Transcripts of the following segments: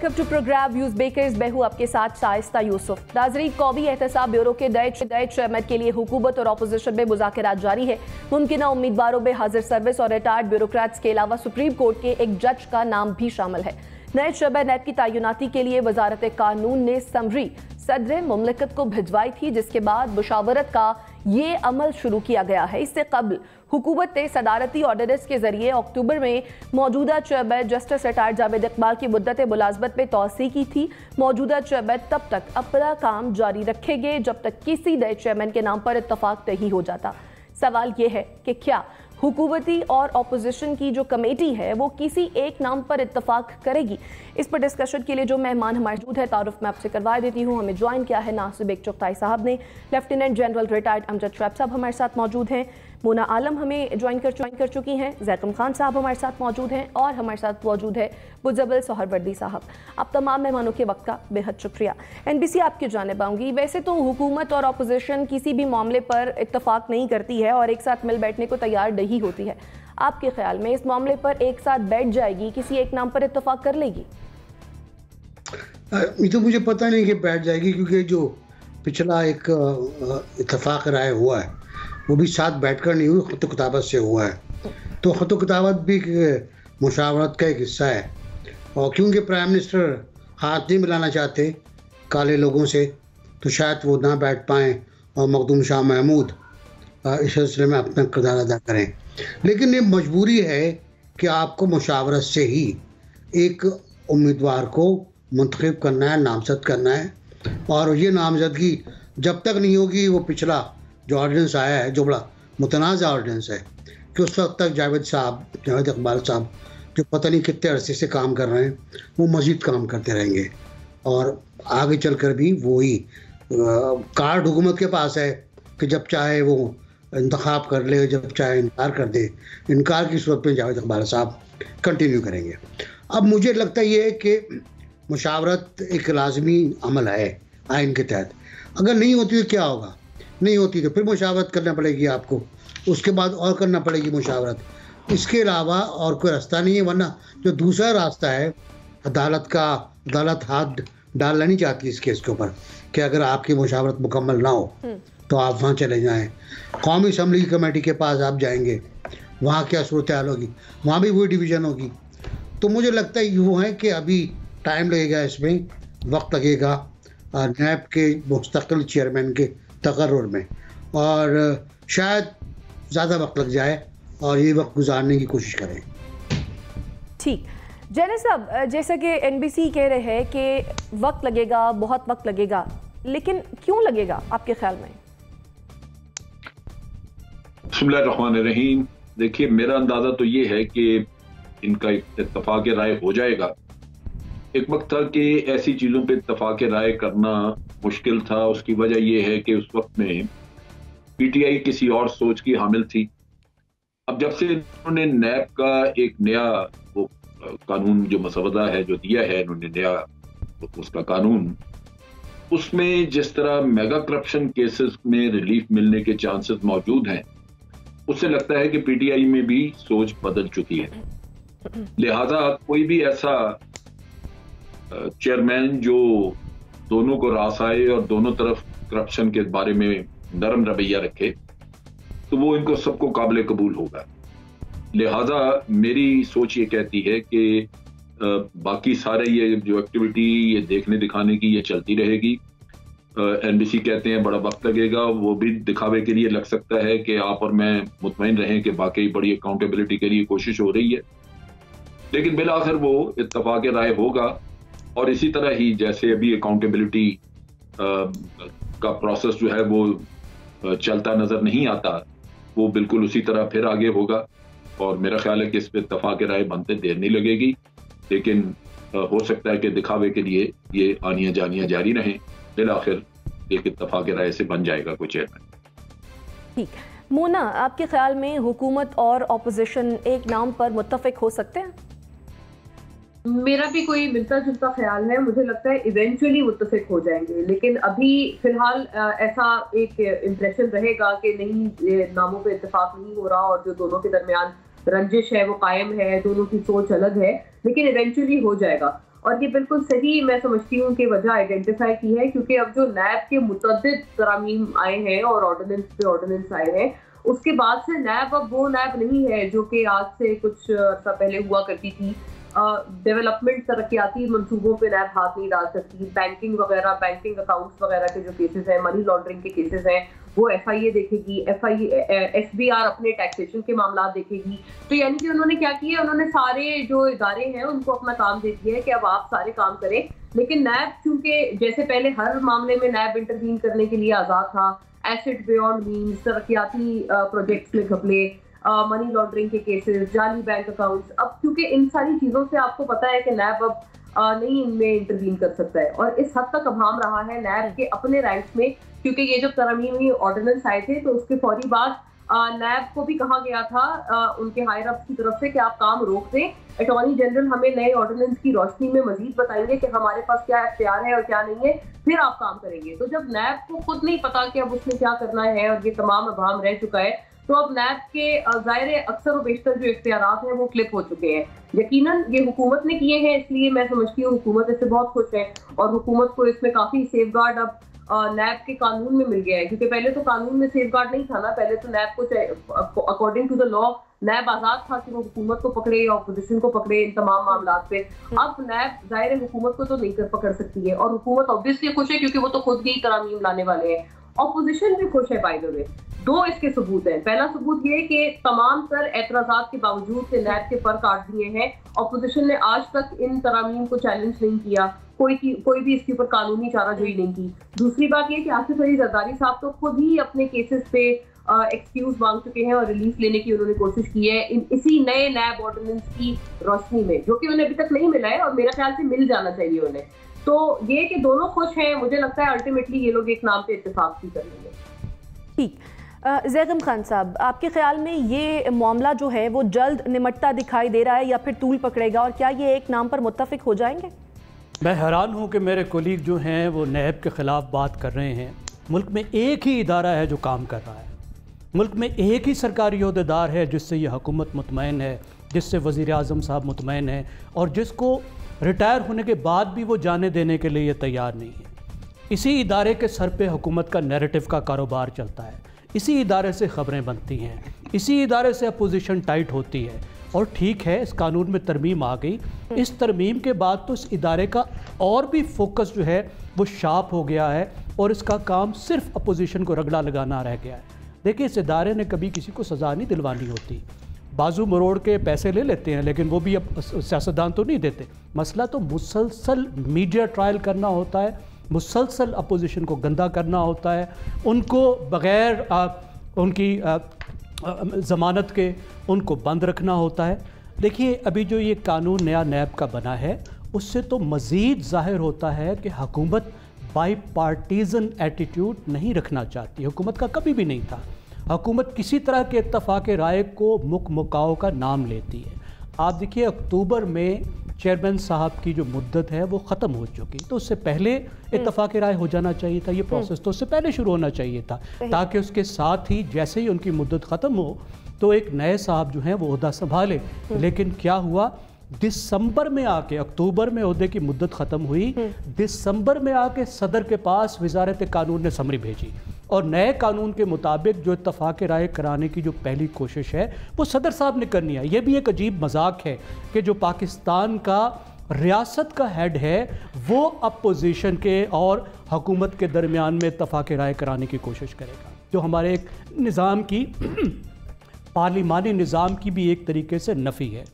Welcome to programme news bakers. मैं हूं आपके साथ शाइस्ता यूसुफ। नाज़रीन, कौमी एहतसाब ब्यूरो के नए चेयरमैन के लिए हुकूमत और अपोजिशन में मुज़ाकरात जारी है। मुमकिना उम्मीदवारों में हाजिर सर्विस और रिटायर्ड ब्यूरोक्रेट्स के अलावा सुप्रीम कोर्ट के एक जज का नाम भी शामिल है। नए चेयरमैन नैब की तैनाती के लिए वजारत कानून ने समरी सदर मुमलिकत को भिजवाई थी, जिसके बाद मुशावरत का ये अमल शुरू किया गया है। इससे कबल हुकूमत ने सदारती ऑर्डिनेंस के जरिए अक्टूबर में मौजूदा chairman justice retired Javed Iqbal की मुद्दत मुलाजमत में तौसी की थी। मौजूदा चेयरमैन तब तक अपना काम जारी रखेंगे जब तक किसी नए चेयरमैन के नाम पर इत्तफाक नहीं हो जाता। सवाल यह है कि क्या हुकूमती और अपोजिशन की जो कमेटी है वो किसी एक नाम पर इत्तफाक करेगी? इस पर डिस्कशन के लिए जो मेहमान हमारे मौजूद है, तारुफ मैं आपसे करवा देती हूँ। हमें ज्वाइन किया है नासिब चुगताई साहब ने, लेफ्टिनेंट जनरल रिटायर्ड अमजद शैब साहब हमारे साथ मौजूद हैं, मोना आलम हमें ज्वाइन कर चुकी हैं, जैकम खान साहब हमारे साथ मौजूद हैं और हमारे साथ मौजूद है मुजब्बिल सोहरवर्दी साहब। आप तमाम मेहमानों के वक्त का बेहद शुक्रिया। NBC आपकी जानिब आऊँगी। वैसे तो हुकूमत और अपोजिशन किसी भी मामले पर इत्तफाक नहीं करती है और एक साथ मिल बैठने को तैयार नहीं होती है। आपके ख्याल में इस मामले पर एक साथ बैठ जाएगी, किसी एक नाम पर इत्तफाक कर लेगी? ये तो मुझे पता नहीं कि बैठ जाएगी, क्योंकि जो पिछला एक इत्तफाक राय हुआ है वो भी साथ बैठकर नहीं हुई, ख़ुत किताबत से हुआ है। तो ख़ुत किताबत भी मुशावरत का एक हिस्सा है। और क्योंकि प्राइम मिनिस्टर हाथ नहीं मिलाना चाहते काले लोगों से, तो शायद वो ना बैठ पाएँ और मखदूम शाह महमूद इस सिलसिले में अपना किरदार अदा करें। लेकिन ये मजबूरी है कि आपको मुशावरत से ही एक उम्मीदवार को मुंतखब करना है, नामजद करना है। और ये नामजदगी जब तक नहीं होगी, वो पिछला जो ऑर्डिनेंस आया है, जो बड़ा मुतनाज़ा ऑर्डिनेंस है, कि उस वक्त तक जावेद इकबाल साहब जो पता नहीं कितने अरसे से काम कर रहे हैं, वो मज़ीद काम करते रहेंगे। और आगे चलकर भी वही कार्ड हुकूमत के पास है कि जब चाहे वो इंतखाब कर ले, जब चाहे इनकार कर दे। इनकार की सूरत में जावेद इकबाल साहब कंटिन्यू करेंगे। अब मुझे लगता ये है कि मुशावरत एक लाजमी अमल है आइन के तहत। अगर नहीं होती तो क्या होगा? नहीं होती तो फिर मुशावरत करना पड़ेगी आपको, उसके बाद और करना पड़ेगी मुशावरत। इसके अलावा और कोई रास्ता नहीं है। वरना जो दूसरा रास्ता है, अदालत हाथ डालना नहीं चाहती इस केस के ऊपर कि अगर आपकी मुशावरत मुकम्मल ना हो तो आप वहाँ चले जाएं, कौमी असम्बली की कमेटी के पास आप जाएंगे, वहाँ क्या सूरत हाल होगी, वहाँ भी वही डिवीज़न होगी। तो मुझे लगता है यूँ है कि अभी टाइम लगेगा, इसमें वक्त लगेगा नैब के मुस्तकिल चेयरमैन के तकर्रुर में, और शायद ज़्यादा वक्त लग जाए और ये वक्त गुजारने की कोशिश करें। ठीक, जैन साहब, जैसा कि NBC कह रहे हैं कि वक्त लगेगा, बहुत वक्त लगेगा, लेकिन क्यों लगेगा आपके ख्याल में? बिस्मिल्लाहिर्रहमानिर्रहीम। देखिए, मेरा अंदाज़ा तो ये है कि इनका इत्तफाक राय हो जाएगा। एक वक्त था कि ऐसी चीज़ों पे इत्तफाक राय करना मुश्किल था। उसकी वजह यह है कि उस वक्त में PTI किसी और सोच की हामिल थी। अब जब से इन्होंने नैब का एक नया वो कानून जो मसवदा है जो दिया है इन्होंने, नया उसका कानून, उसमें जिस तरह मेगा करप्शन केसेस में रिलीफ मिलने के चांसेस मौजूद हैं, उससे लगता है कि PTI में भी सोच बदल चुकी है। लिहाजा कोई भी ऐसा चेयरमैन जो दोनों को रास आए और दोनों तरफ करप्शन के बारे में नरम रवैया रखे, तो वो इनको सबको काबिल कबूल होगा। लिहाजा मेरी सोच ये कहती है कि बाकी सारे ये जो एक्टिविटी ये देखने दिखाने की ये चलती रहेगी। NBC कहते हैं बड़ा वक्त लगेगा, वो भी दिखावे के लिए लग सकता है कि आप और मैं मुतमईन रहें कि बाकी बड़ी अकाउंटेबिलिटी के लिए कोशिश हो रही है। लेकिन बिलाखिर वो इत्तफाक राय होगा, और इसी तरह ही जैसे अभी अकाउंटेबिलिटी का प्रोसेस जो है वो चलता नजर नहीं आता, वो बिल्कुल उसी तरह फिर आगे होगा। और मेरा ख्याल है कि इस पर इत्तफाक राय बनते देर नहीं लगेगी, लेकिन हो सकता है कि दिखावे के लिए ये आनियां जानियां जारी रहें। बिलाखिर एक इत्तफाक राय से बन जाएगा कोई चेयरमैन। ठीक, मोना, आपके ख्याल में हुकूमत और अपोजिशन एक नाम पर मुत्तफिक हो सकते हैं? मेरा भी कोई मिलता जुलता ख्याल है। मुझे लगता है इवेंचुअली मुत्तफिक हो जाएंगे, लेकिन अभी फिलहाल ऐसा एक इम्प्रेशन रहेगा कि नहीं, नामों पे इत्तेफाक नहीं हो रहा और जो दोनों के दरमियान रंजिश है वो कायम है, दोनों की सोच अलग है, लेकिन इवेंचुअली हो जाएगा। और ये बिल्कुल सही मैं समझती हूँ कि वजह आइडेंटिफाई की है, क्योंकि अब जो नैब के मुतअद्दिद तरामीम आए हैं और ऑर्डिनेंस पे ऑर्डिनेंस आए हैं, उसके बाद से नैब अब वो नैब नहीं है जो कि आज से कुछ अर्सा पहले हुआ करती थी। डेवलपमेंट तरक्याती मंसूबों पे नैब हाथ नहीं डाल सकती। बैंकिंग वगैरह, बैंकिंग अकाउंट्स वगैरह के जो केसेस हैं, मनी लॉन्ड्रिंग के केसेस हैं, वो FIA देखेगी, SBR अपने टैक्सेशन के मामला देखेगी। तो यानी कि उन्होंने क्या किया, उन्होंने सारे जो इदारे हैं उनको अपना काम दे दिया है कि अब आप सारे काम करें। लेकिन नैब चूंकि जैसे पहले हर मामले में नैब इंटरवीन करने के लिए आजाद था, एसेट बियॉन्ड मीन्स, तरक्याती प्रोजेक्ट्स में घपले, मनी लॉन्ड्रिंग के केसेस, जाली बैंक अकाउंट्स, अब क्योंकि इन सारी चीजों से आपको पता है कि नैब अब नहीं इनमें इंटरवीन कर सकता है। और इस हद तक अभाम रहा है नैब के अपने रैंक्स में, क्योंकि ये जब तरमीमी ऑर्डिनेंस आए थे तो उसके फौरी बाद नैब को भी कहा गया था उनके हायर अप्स की तरफ से कि आप काम रोक दें, अटॉर्नी जनरल हमें नए ऑर्डिनेंस की रोशनी में मजीद बताएंगे कि हमारे पास क्या इख्तियार है और क्या नहीं है, फिर आप काम करेंगे। तो जब नैब को खुद नहीं पता कि अब उसने क्या करना है और ये तमाम अभाम रह चुका है, तो अब नैब के ज़ाहिर अक्सर और बेशतर जो इख्तियारात हैं वो क्लिप हो चुके हैं। यकीनन ये हुकूमत ने किए हैं, इसलिए मैं समझती हूँ हुकूमत इससे बहुत खुश है और हुकूमत को इसमें काफ़ी सेफगार्ड अब नैब के कानून में मिल गया है, क्योंकि पहले तो कानून में सेफगार्ड नहीं था ना। पहले तो नैब को अकॉर्डिंग टू द लॉ नैब आजाद था कि वो हुकूमत को पकड़े या अपोजिशन को पकड़े इन तमाम मामला पे। अब नैब ज़ाहिर हुकूमत को तो नहीं पकड़ सकती है, और हुकूमत ऑब्वियसली खुश है क्योंकि वो तो खुद ही तरामीम लाने वाले हैं। ऑपोजिशन भी खुश है। बाय द वे, दो इसके सबूत हैं। पहला सबूत ये कि तमाम तर एतराजात के बावजूद से नैब के पर काट दिए हैं। ऑपोजिशन ने आज तक इन तरामीम को चैलेंज नहीं किया, कोई भी इसके ऊपर कानूनी चाराजोई नहीं की। दूसरी बात ये कि आसिफ अली जरदारी साहब तो खुद ही अपने केसेस पे एक्सक्यूज मांग चुके हैं और रिलीफ लेने की उन्होंने कोशिश की है इसी नए नैब ऑर्डिनेंस की रोशनी में, जो कि उन्हें अभी तक नहीं मिला है और मेरा ख्याल से मिल जाना चाहिए उन्हें। तो ये कि दोनों खुश हैं, मुझे लगता है अल्टीमेटली ये लोग एक नाम पे इत्तेफाक भी कर लेंगे। ठीक, ज़ैगम खान साहब, आपके ख्याल में ये मामला जो है वो जल्द निमटता दिखाई दे रहा है या फिर तूल पकड़ेगा, और क्या ये एक नाम पर मुत्तफिक हो जाएंगे? मैं हैरान हूँ कि मेरे कोलीग जो हैं वो नैब के ख़िलाफ़ बात कर रहे हैं। मुल्क में एक ही इदारा है जो काम कर रहा है, मुल्क में एक ही सरकारी ओहदेदार है जिससे ये हुकूमत मुतमईन है, जिससे वज़ीर आज़म साहब मुतमईन है, और जिसको रिटायर होने के बाद भी वो जाने देने के लिए तैयार नहीं है। इसी इदारे के सर पे हुकूमत का नैरेटिव का कारोबार चलता है, इसी इदारे से ख़बरें बनती हैं, इसी इदारे से अपोजिशन टाइट होती है। और ठीक है, इस कानून में तरमीम आ गई, इस तरमीम के बाद तो इस इदारे का और भी फोकस जो है वो शार्प हो गया है और इसका काम सिर्फ अपोजिशन को रगड़ा लगाना रह गया है। देखिए, इस इदारे ने कभी किसी को सज़ा नहीं दिलवानी होती, बाजू मरोड़ के पैसे ले लेते हैं, लेकिन वो भी अब सियासतदान तो नहीं देते। मसला तो मुसलसल मीडिया ट्रायल करना होता है, मुसलसल अपोजिशन को गंदा करना होता है, उनको बग़ैर उनकी ज़मानत के उनको बंद रखना होता है। देखिए, अभी जो ये कानून नया नैब का बना है उससे तो मज़ीद ज़ाहिर होता है कि हुकूमत बाई पार्टीज़न एटीट्यूड नहीं रखना चाहती। हुकूमत का कभी भी नहीं था। हुकूमत किसी तरह के इत्तफ़ाक़ राय को मुकाओ का नाम लेती है। आप देखिए, अक्टूबर में चेयरमैन साहब की जो मुद्दत है वो ख़त्म हो चुकी, तो उससे पहले इत्तफ़ाक़ राय हो जाना चाहिए था। ये प्रोसेस तो उससे पहले शुरू होना चाहिए था, ताकि उसके साथ ही जैसे ही उनकी मुद्दत ख़त्म हो तो एक नए साहब जो हैं वो ओहदा संभाले। लेकिन क्या हुआ, दिसंबर में आके, अक्टूबर में ओहदे की मुद्दत ख़त्म हुई, दिसंबर में आके सदर के पास वज़ारत कानून ने समरी भेजी और नए कानून के मुताबिक जो इत्तफ़ाक़ राय कराने की जो पहली कोशिश है वो सदर साहब ने करनी है। ये भी एक अजीब मजाक है कि जो पाकिस्तान का रियासत का हेड है वो अपोजिशन के और हुकूमत के दरमियान में इत्तफ़ाक़ राय कराने की कोशिश करेगा, जो हमारे एक निज़ाम की पार्लिमानी निज़ाम की भी एक तरीके से नफ़ी है।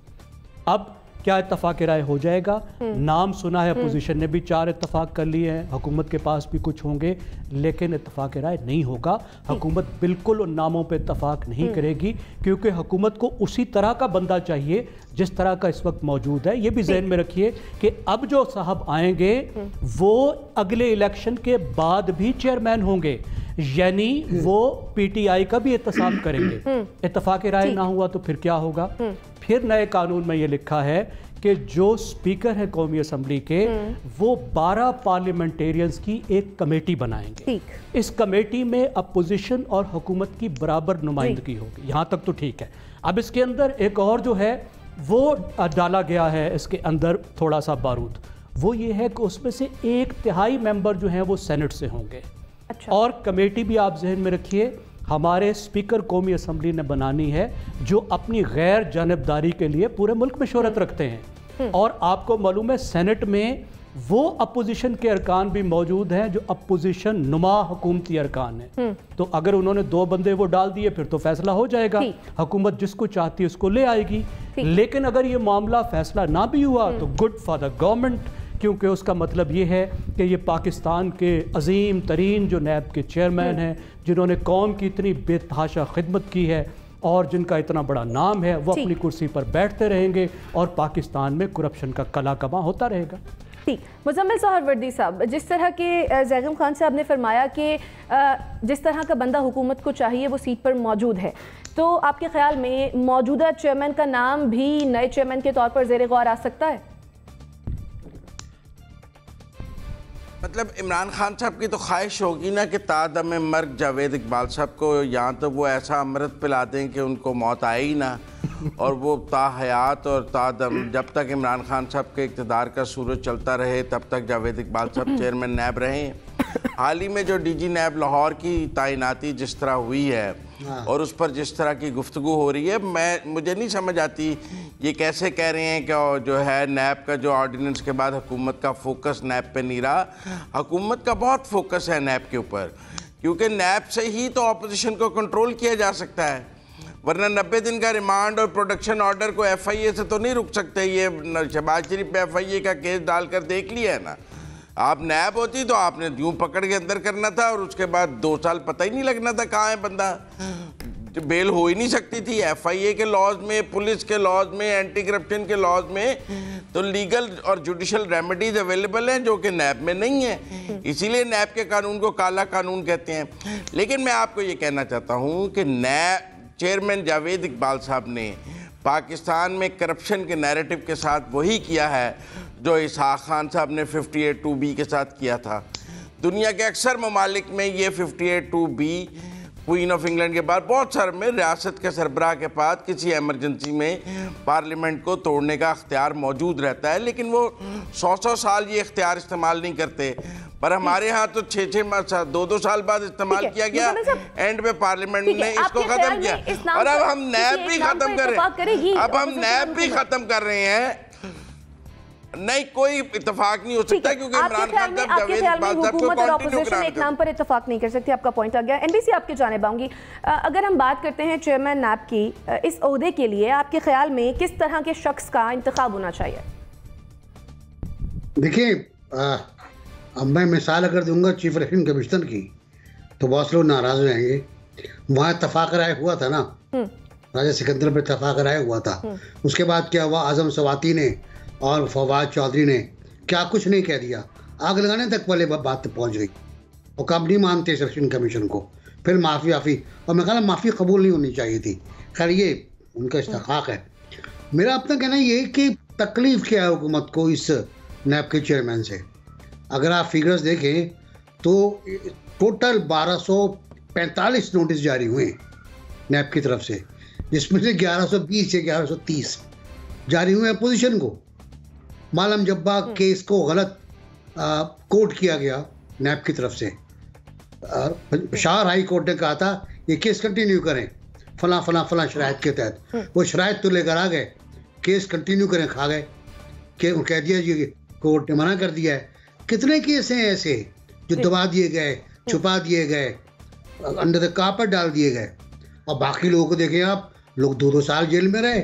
अब क्या इत्तफ़ाक़ राय हो जाएगा? नाम सुना है, अपोजिशन ने भी 4 इत्तफ़ाक़ कर लिए हैं, हुकूमत के पास भी कुछ होंगे, लेकिन इत्तफ़ाक़ राय नहीं होगा। हुकूमत बिल्कुल उन नामों पे इत्तफ़ाक़ नहीं करेगी, क्योंकि हुकूमत को उसी तरह का बंदा चाहिए जिस तरह का इस वक्त मौजूद है। ये भी ज़हन में रखिए कि अब जो साहब आएंगे वो अगले इलेक्शन के बाद भी चेयरमैन होंगे, यानी वो PTI का भी एहतसाब करेंगे। इत्तफ़ाक़ राय ना हुआ तो फिर क्या होगा? फिर नए कानून में ये लिखा है कि जो स्पीकर है कौमी असम्बली के वो 12 पार्लियामेंटेरियंस की एक कमेटी बनाएंगे। इस कमेटी में अपोजिशन और हुकूमत की बराबर नुमाइंदगी होगी। यहाँ तक तो ठीक है। अब इसके अंदर एक और जो है वो डाला गया है, इसके अंदर थोड़ा सा बारूद, वो ये है कि उसमें से 1/3 मेंबर जो हैं वो सेनेट से होंगे। अच्छा। और कमेटी भी आप जहन में रखिए, हमारे स्पीकर कौमी असम्बली ने बनानी है जो अपनी गैर जानबदारी के लिए पूरे मुल्क में शोहरत रखते हैं। और आपको मालूम है सेनेट में वो अपोजिशन के अरकान भी मौजूद हैं जो अपोजिशन नुमा हुकूमती अरकान हैं। तो अगर उन्होंने 2 बंदे वो डाल दिए फिर तो फैसला हो जाएगा, हुकूमत जिसको चाहती है उसको ले आएगी। लेकिन अगर ये मामला फैसला ना भी हुआ तो गुड फॉर द गवर्नमेंट, क्योंकि उसका मतलब ये है कि ये पाकिस्तान के अजीम तरीन जो नैब के चेयरमैन हैं, जिन्होंने कौम की इतनी बेतहाशा खिदमत की है और जिनका इतना बड़ा नाम है, वो अपनी कुर्सी पर बैठते रहेंगे और पाकिस्तान में करप्शन का कला कमा होता रहेगा। ठीक, मुजम्मिल सोहरावर्दी साहब, जिस तरह के ज़ैगम खान साहब ने फरमाया कि जिस तरह का बंदा हुकूमत को चाहिए वो सीट पर मौजूद है, तो आपके ख्याल में मौजूदा चेयरमैन का नाम भी नए चेयरमैन के तौर पर ज़ेर गौर आ सकता है? मतलब इमरान खान साहब की तो ख्वाहिश होगी ना कि तादम मर्ग जावेद इकबाल साहब को यहाँ तो वो ऐसा अमृत पिला दें कि उनको मौत आए ही ना, और वो ताहयात और तादम जब तक इमरान खान साहब के इक़्तिदार का सूरज चलता रहे तब तक जावेद इकबाल साहब चेयरमैन नैब रहे। हाल ही में जो डीजी नैब लाहौर की तैनाती जिस तरह हुई है और उस पर जिस तरह की गुफ्तगू हो रही है, मुझे नहीं समझ आती ये कैसे कह रहे हैं कि जो है नैब का जो ऑर्डिनेंस के बाद हुकूमत का फोकस नैब पे नहीं रहा। हुकूमत का बहुत फोकस है नैब के ऊपर, क्योंकि नैब से ही तो अपोजिशन को कंट्रोल किया जा सकता है, वरना 90 दिन का रिमांड और प्रोडक्शन ऑर्डर को FIA से तो नहीं रुक सकते। ये शहबाज शरीफ पे FIA का केस डालकर देख लिया है ना। आप नैब होती तो आपने यूँ पकड़ के अंदर करना था और उसके बाद 2 साल पता ही नहीं लगना था कहाँ है बंदा, बेल हो ही नहीं सकती थी। FIA के लॉज में, पुलिस के लॉज में, एंटी करप्शन के लॉज में तो लीगल और जुडिशल रेमेडीज अवेलेबल हैं जो कि नैब में नहीं है, इसीलिए नैब के कानून को काला कानून कहते हैं। लेकिन मैं आपको ये कहना चाहता हूँ कि नैब चेयरमैन जावेद इकबाल साहब ने पाकिस्तान में करप्शन के नैरेटिव के साथ वही किया है जो इसहाक खान साहब ने 58(2)B के साथ किया था। दुनिया के अक्सर ममालिक में ये 58(2)B क्वीन ऑफ इंग्लैंड के बाद बहुत सारे में रियासत के सरबराह के पास किसी एमरजेंसी में पार्लियामेंट को तोड़ने का अख्तियार मौजूद रहता है, लेकिन वो 100 साल ये इख्तियार इस्तेमाल नहीं करते। पर हमारे यहाँ तो 6 2 साल बाद इस्तेमाल किया गया, एंड में पार्लियामेंट ने इसको खत्म किया और अब हम नैब भी खत्म कर रहे हैं। अब हम नैब भी खत्म कर रहे हैं। नहीं, कोई इत्तेफाक नहीं हो सकता क्योंकि इमरान खान साहब जावेद इकबाल साहब को कंटिन्यू कराना एक नाम पर इत्तेफाक नहीं कर सकती। आपका पॉइंट आ गया। NBC आपके जानिब आऊंगी। अगर हम बात करते हैं चेयरमैन नैब की, इस ओहदे के लिए आपके ख्याल में किस तरह के शख्स का इंतखाब होना चाहिए? देखिए, अब मैं मिसाल अगर दूंगा चीफ इलेक्शन कमिश्नर की तो बहुत लोग नाराज हो जाएंगे। वहाँ इत्तफाक राय हुआ था ना, राजा सिकंदर पर इत्तफाक राय हुआ था। उसके बाद क्या हुआ, आजम सवाती ने और फवाद चौधरी ने क्या कुछ नहीं कह दिया, आग लगाने तक वाले बात पहुंच गई। और कब नहीं मानते इलेक्शन कमीशन को, फिर माफ़ी और मैं कहना माफ़ी कबूल नहीं होनी चाहिए थी। खैर ये उनका इस्तेकाक है। मेरा अपना कहना ये कि तकलीफ क्या है हुकूमत को इस नैब के चेयरमैन से। अगर आप फिगर्स देखें तो टोटल 1245 नोटिस जारी हुए नैब की तरफ से, जिसमें से 1120 से 1130 जारी हुए अपोजिशन को। मालम जब्बा केस को गलत कोर्ट किया गया नैब की तरफ से। शार हाई कोर्ट ने कहा था ये केस कंटिन्यू करें फला शराइत के तहत। वो शराइत तो लेकर आ गए, केस कंटिन्यू करें, खा गए कि कह दिया जी कोर्ट ने मना कर दिया है। कितने केस हैं ऐसे जो दबा दिए गए, छुपा दिए गए, अंडर द कारपेट डाल दिए गए। और बाकी लोगों को देखें आप, लोग 2-2 साल जेल में रहे,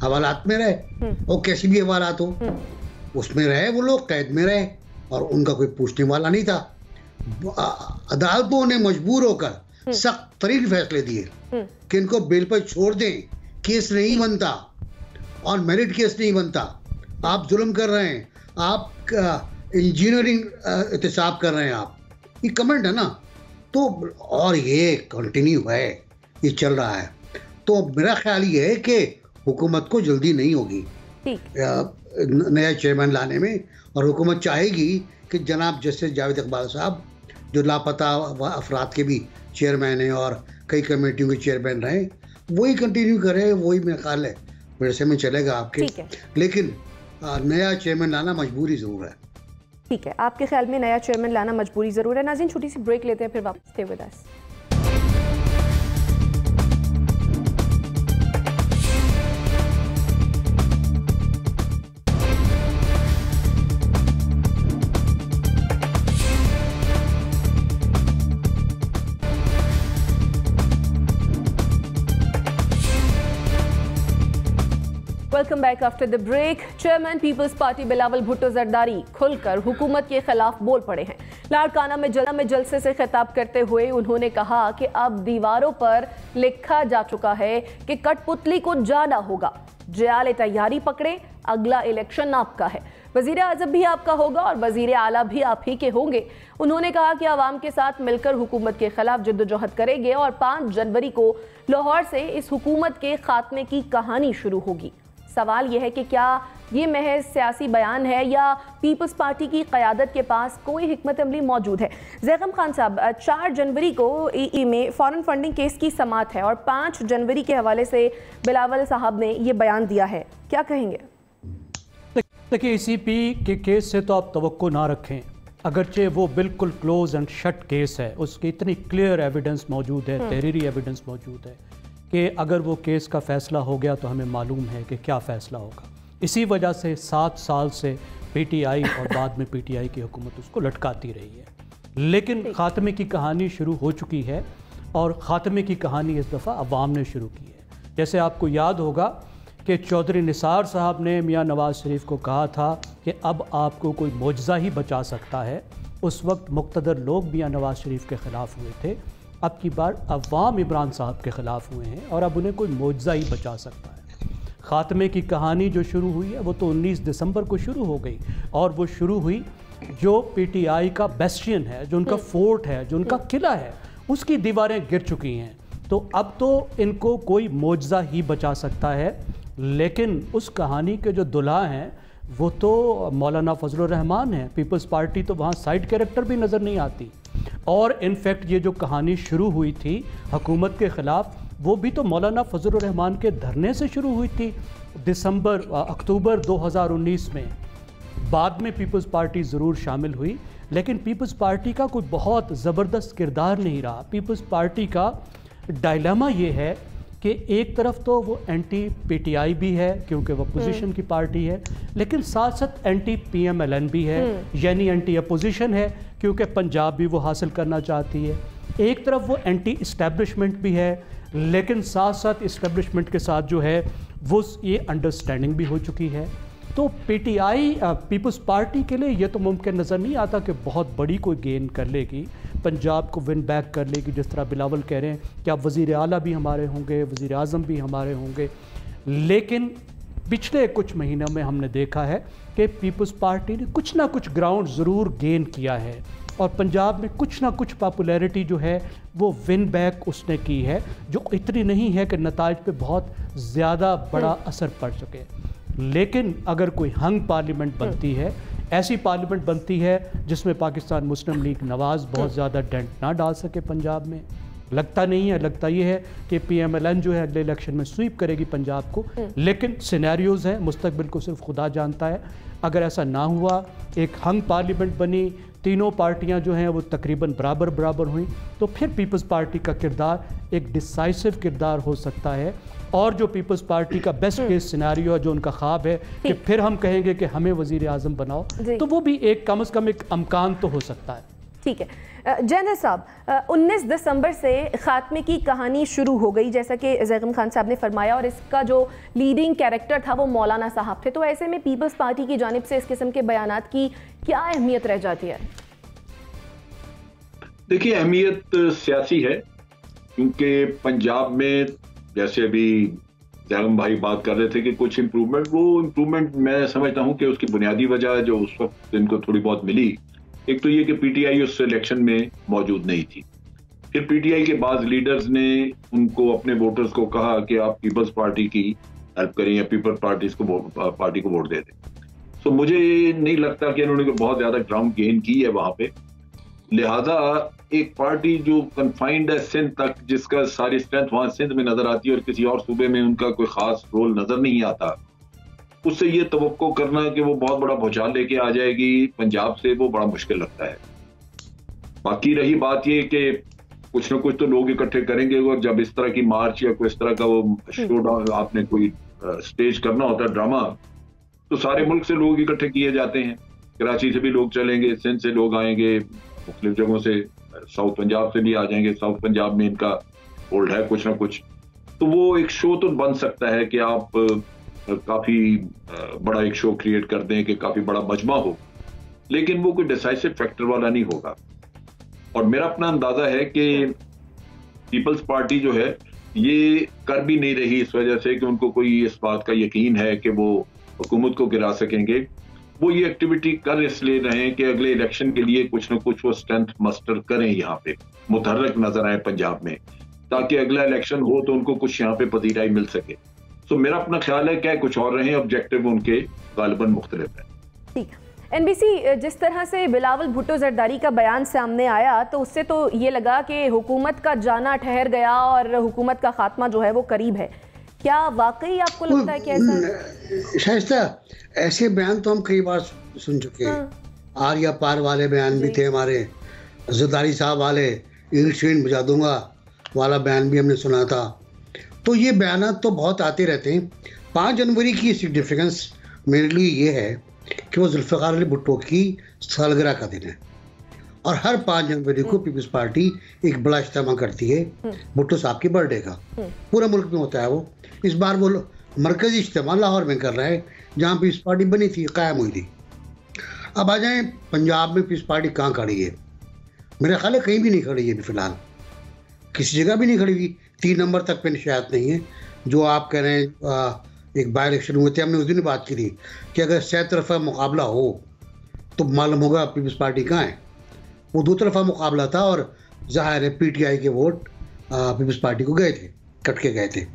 हवालात में रहे, और कैसी भी हवालात हो उसमें रहे, वो लोग कैद में रहे और उनका कोई पूछने वाला नहीं था। अदालतों ने मजबूर होकर सख्त तरीन फैसले दिए कि इनको बेल पर छोड़ दें, केस नहीं बनता और मेरिट केस नहीं बनता। आप जुल्म कर रहे हैं, आप इंजीनियरिंग एहतसाब कर रहे हैं, आप ये कमेंट है ना। तो और ये कंटिन्यू है, ये चल रहा है। तो मेरा ख्याल ये है कि हुकूमत को जल्दी नहीं होगी नया चेयरमैन लाने में, और हुकूमत चाहेगी कि जनाब जस्टिस जावेद इकबाल साहब जो लापता अफराद के भी चेयरमैन हैं और कई कमेटियों के चेयरमैन रहे, वही कंटिन्यू करे। वही मेरा ख्याल है मेरे से में चलेगा आपके। लेकिन नया चेयरमैन लाना मजबूरी ज़रूर है। ठीक है, आपके ख्याल में नया चेयरमैन लाना मजबूरी जरूर है? नाज़रीन, छोटी सी ब्रेक लेते हैं, फिर वापस stay with us. Welcome back after the break. Chairman Peoples Party Bilawal Bhutto Zardari खुलकर हुकूमत के खिलाफ बोल पड़े हैं। लाड़काना में जलसे से खिताब करते हुए उन्होंने कहा कि अब दीवारों पर लिखा जा चुका है कि कठपुतली को जाना होगा, जयाले तैयारी पकड़े, अगला इलेक्शन आपका है, वजीर आजम भी आपका होगा और वजीर आला भी आप ही के होंगे। उन्होंने कहा कि आवाम के साथ मिलकर हुकूमत के खिलाफ जिद्दोजहद करेंगे और 5 जनवरी को लाहौर से इस हुकूमत के खात्मे की कहानी शुरू होगी। सवाल यह है कि क्या ये महज सियासी बयान है या पीपल्स पार्टी की क़यादत के पास कोई हिकमत अमली मौजूद है? ज़ैगम खान साहब, 4 जनवरी को ईई में फॉरेन फंडिंग केस की समाअत है और 5 जनवरी के हवाले से बिलावल साहब ने ये बयान दिया है, क्या कहेंगे? देखिए, ECP के केस से तो आप तवक्को ना रखें, अगरचे वो बिल्कुल क्लोज एंड शट केस है, उसकी इतनी क्लियर एविडेंस मौजूद है, तहरीरी एविडेंस मौजूद है कि अगर वो केस का फ़ैसला हो गया तो हमें मालूम है कि क्या फ़ैसला होगा। इसी वजह से 7 साल से PTI और बाद में PTI की हुकूमत उसको लटकाती रही है। लेकिन ख़ात्मे की कहानी शुरू हो चुकी है और ख़ात्मे की कहानी इस दफ़ा अवाम ने शुरू की है। जैसे आपको याद होगा कि चौधरी निसार साहब ने मियाँ नवाज़ शरीफ को कहा था कि अब आपको कोई मौजज़ा ही बचा सकता है। उस वक्त मुक़्तदर लोग मियाँ नवाज़ शरीफ के ख़िलाफ़ हुए थे, अब की बार अवाम इमरान साहब के ख़िलाफ़ हुए हैं और अब उन्हें कोई मौजज़ा ही बचा सकता है। ख़ात्मे की कहानी जो शुरू हुई है वो तो 19 दिसंबर को शुरू हो गई और वो शुरू हुई जो PTI का बेस्टियन है, जो उनका फोर्ट है, जो उनका किला है, उसकी दीवारें गिर चुकी हैं। तो अब तो इनको कोई मौजज़ा ही बचा सकता है। लेकिन उस कहानी के जो दुल्हा हैं वो तो मौलाना फजलुर रहमान हैं। पीपल्स पार्टी तो वहाँ साइड कैरेक्टर भी नज़र नहीं आती। और इनफैक्ट ये जो कहानी शुरू हुई थी हुकूमत के ख़िलाफ़, वो भी तो मौलाना फजलुर रहमान के धरने से शुरू हुई थी अक्टूबर 2019 में। बाद में पीपल्स पार्टी ज़रूर शामिल हुई, लेकिन पीपल्स पार्टी का कोई बहुत ज़बरदस्त किरदार नहीं रहा। पीपल्स पार्टी का डायलेमा ये है कि एक तरफ तो वो एंटी PTI भी है क्योंकि वो अपोजिशन की पार्टी है, लेकिन साथ साथ एंटी PMLN भी है, यानी एंटी अपोजिशन है क्योंकि पंजाब भी वो हासिल करना चाहती है। एक तरफ वो एंटी इस्टेब्लिशमेंट भी है, लेकिन साथ साथ इस्टेब्लिशमेंट के साथ जो है वो ये अंडरस्टैंडिंग भी हो चुकी है। तो PTI पीपल्स पार्टी के लिए ये तो मुमकिन नज़र नहीं आता कि बहुत बड़ी कोई गेन कर लेगी, पंजाब को विन बैक कर लेगी। जिस तरह बिलावल कह रहे हैं कि अब वज़ीर आला भी हमारे होंगे, वज़ीर आज़म भी हमारे होंगे। लेकिन पिछले कुछ महीनों में हमने देखा है कि पीपल्स पार्टी ने कुछ ना कुछ ग्राउंड ज़रूर गेन किया है और पंजाब में कुछ ना कुछ पॉपुलैरिटी जो है वो विन बैक उसने की है, जो इतनी नहीं है कि नताइज पे बहुत ज़्यादा बड़ा असर पड़ सके। लेकिन अगर कोई हंग पार्लियामेंट बनती है, ऐसी पार्लियामेंट बनती है जिसमें पाकिस्तान मुस्लिम लीग नवाज़ बहुत ज़्यादा डेंट ना डाल सके पंजाब में, लगता नहीं है। लगता ये है कि PMLN जो है अगले इलेक्शन में स्वीप करेगी पंजाब को, लेकिन सिनेरियोज़ हैं, मुस्तकबिल को सिर्फ खुदा जानता है। अगर ऐसा ना हुआ, एक हंग पार्लियामेंट बनी, तीनों पार्टियां जो हैं वो तकरीबन बराबर हुई, तो फिर पीपल्स पार्टी का किरदार एक डिसाइसिव किरदार हो सकता है। और जो पीपल्स पार्टी का बेस्ट केस सिनेरियो है, जो उनका ख्वाब है कि फिर हम कहेंगे कि हमें वज़ीर आज़म बनाओ, तो वो भी एक कम से कम एक अमकान तो हो सकता है। ठीक है जैनब साहब, 19 दिसंबर से खात्मे की कहानी शुरू हो गई जैसा कि ज़ैगम खान साहब ने फरमाया, और इसका जो लीडिंग कैरेक्टर था वो मौलाना साहब थे। तो ऐसे में पीपल्स पार्टी की जानिब से इस किस्म के बयानात की क्या अहमियत रह जाती है? देखिए, अहमियत सियासी है, क्योंकि पंजाब में जैसे अभी ज़ैगम भाई बात कर रहे थे कि कुछ इम्प्रूवमेंट, वो इम्प्रूवमेंट मैं समझता हूँ कि उसकी बुनियादी वजह जो उस वक्त इनको थोड़ी बहुत मिली, एक तो ये कि PTI उस इलेक्शन में मौजूद नहीं थी। फिर PTI के बाद लीडर्स ने उनको, अपने वोटर्स को कहा कि आप पीपल्स पार्टी की हेल्प करें या पीपल्स पार्टी को वोट दे दें। तो मुझे नहीं लगता कि इन्होंने बहुत ज़्यादा ग्राउंड गेन की है वहाँ पे। लिहाजा एक पार्टी जो कन्फाइंड है सिंध तक, जिसका सारी स्ट्रेंथ वहाँ सिंध में नजर आती है और किसी और सूबे में उनका कोई खास रोल नजर नहीं आता, उससे ये तवक्को करना कि वो बहुत बड़ा भूचाल लेके आ जाएगी पंजाब से, वो बड़ा मुश्किल लगता है। बाकी रही बात ये कि कुछ ना कुछ तो लोग इकट्ठे करेंगे, और जब इस तरह की मार्च या कोई इस तरह का वो शो डाउन आपने कोई स्टेज करना होता है, ड्रामा, तो सारे मुल्क से लोग इकट्ठे किए जाते हैं। कराची से भी लोग चलेंगे, सिंध से लोग आएंगे, मुख्तलिफ जगहों से, साउथ पंजाब से भी आ जाएंगे। साउथ पंजाब में इनका होल्ड है कुछ ना कुछ, तो वो एक शो तो बन सकता है कि आप काफी बड़ा एक शो क्रिएट कर दें कि काफी बड़ा मजमा हो, लेकिन वो कोई डिसाइसिव फैक्टर वाला नहीं होगा। और मेरा अपना अंदाजा है कि पीपल्स पार्टी जो है ये कर भी नहीं रही इस वजह से कि उनको कोई इस बात का यकीन है कि वो हुकूमत को गिरा सकेंगे। वो ये एक्टिविटी कर इसलिए रहे कि अगले इलेक्शन के लिए कुछ ना कुछ वो स्ट्रेंथ मस्टर करें, यहाँ पे मुतहर्रिक नजर आए पंजाब में, ताकि अगला इलेक्शन हो तो उनको कुछ यहाँ पे पतीराई मिल सके। तो मेरा अपना ख्याल है क्या कुछ और रहे, ऑब्जेक्टिव उनके गालिबन मुख्तलिफ है। ठीक, एनबीसी, जिस तरह से बिलावल भुट्टो जरदारी का बयान सामने आया तो उससे तो ये लगा कि हुकूमत का जाना ठहर गया और हुकूमत का खात्मा जो है वो करीब है। क्या वाकई आपको लगता है कि ऐसा? शाइस्ता, ऐसे बयान तो हम कई बार सुन चुके हैं। आर्या पार वाले बयान भी थे हमारे, जरदारी साहब वाले ईंट शींट बुझा दूंगा वाला बयान भी हमने सुना था। तो ये बयान तो बहुत आते रहते हैं। 5 जनवरी की सिग्निफिकेंस मेरे लिए ये है कि वो जुल्फ़िकार अली भुट्टो की सालगिरह का दिन है, और हर 5 जनवरी को पीपल्स पार्टी एक बड़ा इज्तिमा करती है भुट्टो साहब के बर्थडे का। पूरा मुल्क में होता है वो। इस बार वो मरकजी इज्तिमा लाहौर में कर रहा है, जहाँ पीपल्स पार्टी बनी थी, कायम हुई थी। अब आ जाएं पंजाब में पीपल्स पार्टी कहाँ खड़ी है? मेरा ख्याल है कहीं भी नहीं खड़ी है अभी फ़िलहाल, किसी जगह भी नहीं खड़ी हुई। 3 नंबर तक पे निशात नहीं है। जो आप कह रहे हैं एक बाई इलेक्शन हुए थे, हमने उस दिन बात की थी कि अगर 100 तरफा मुकाबला हो तो मालूम होगा पीपल्स पार्टी कहाँ है। वो 2 तरफा मुकाबला था और ज़ाहिर है पीटीआई के वोट पीपल्स पार्टी को गए थे, कट के गए थे।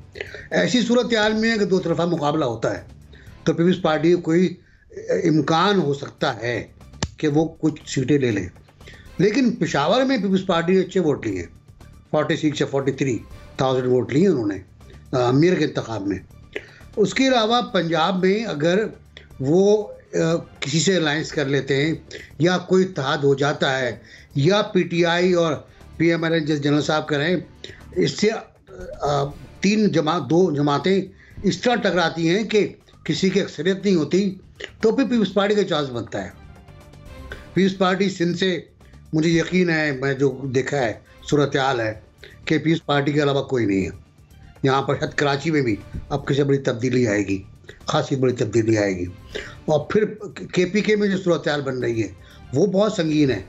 ऐसी सूरत हाल में अगर 2 तरफा मुकाबला होता है तो पीपल्स पार्टी को कोई इम्कान हो सकता है कि वो कुछ सीटें ले लें। लेकिन पेशावर में पीपल्स पार्टी ने अच्छे वोट लिए, 46 या 43,000 वोट लिए उन्होंने अमीर के इंतखाब में। उसके अलावा पंजाब में अगर वो किसी से अलायंस कर लेते हैं या कोई इत्तेहाद हो जाता है, या पीटीआई और पीएमएल जिस जनरल साहब करें, इससे 2 जमातें इस तरह टकराती हैं कि किसी की अक्सरियत नहीं होती, तो फिर पीपल्स पार्टी का चांस बनता है। पीपल्स पार्टी सिंध से मुझे यकीन है, मैं जो देखा है सूरत हाल है कि पीपल्स पार्टी के अलावा कोई नहीं है यहाँ पर। शायद कराची में भी अब किसी बड़ी तब्दीली आएगी, खासी बड़ी तब्दीली आएगी। और फिर केपीके में जो सूरत हाल बन रही है वो बहुत संगीन है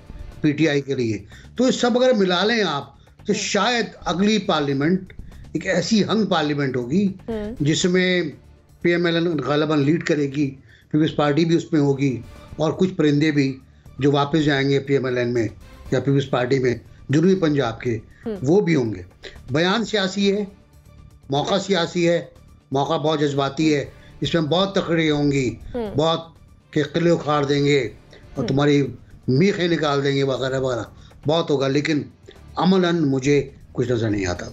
पीटीआई के लिए। तो ये सब अगर मिला लें आप तो शायद अगली पार्लियामेंट एक ऐसी हंग पार्लियामेंट होगी जिसमें पीएमएल गालिबन लीड करेगी, पीपल्स पार्टी भी उसमें होगी, और कुछ परिंदे भी जो वापस जाएंगे पीएमएलएन में या पीपल्स पार्टी में, जनूबी पंजाब के, वो भी होंगे। बयान सियासी है, मौका सियासी है, मौका बहुत जज्बाती है, इसमें बहुत तकड़ीरें होंगी, बहुत के किले उखाड़ देंगे और तुम्हारी मीखें निकाल देंगे वगैरह वगैरह, बहुत होगा। लेकिन अमलन मुझे कुछ नज़र नहीं आता।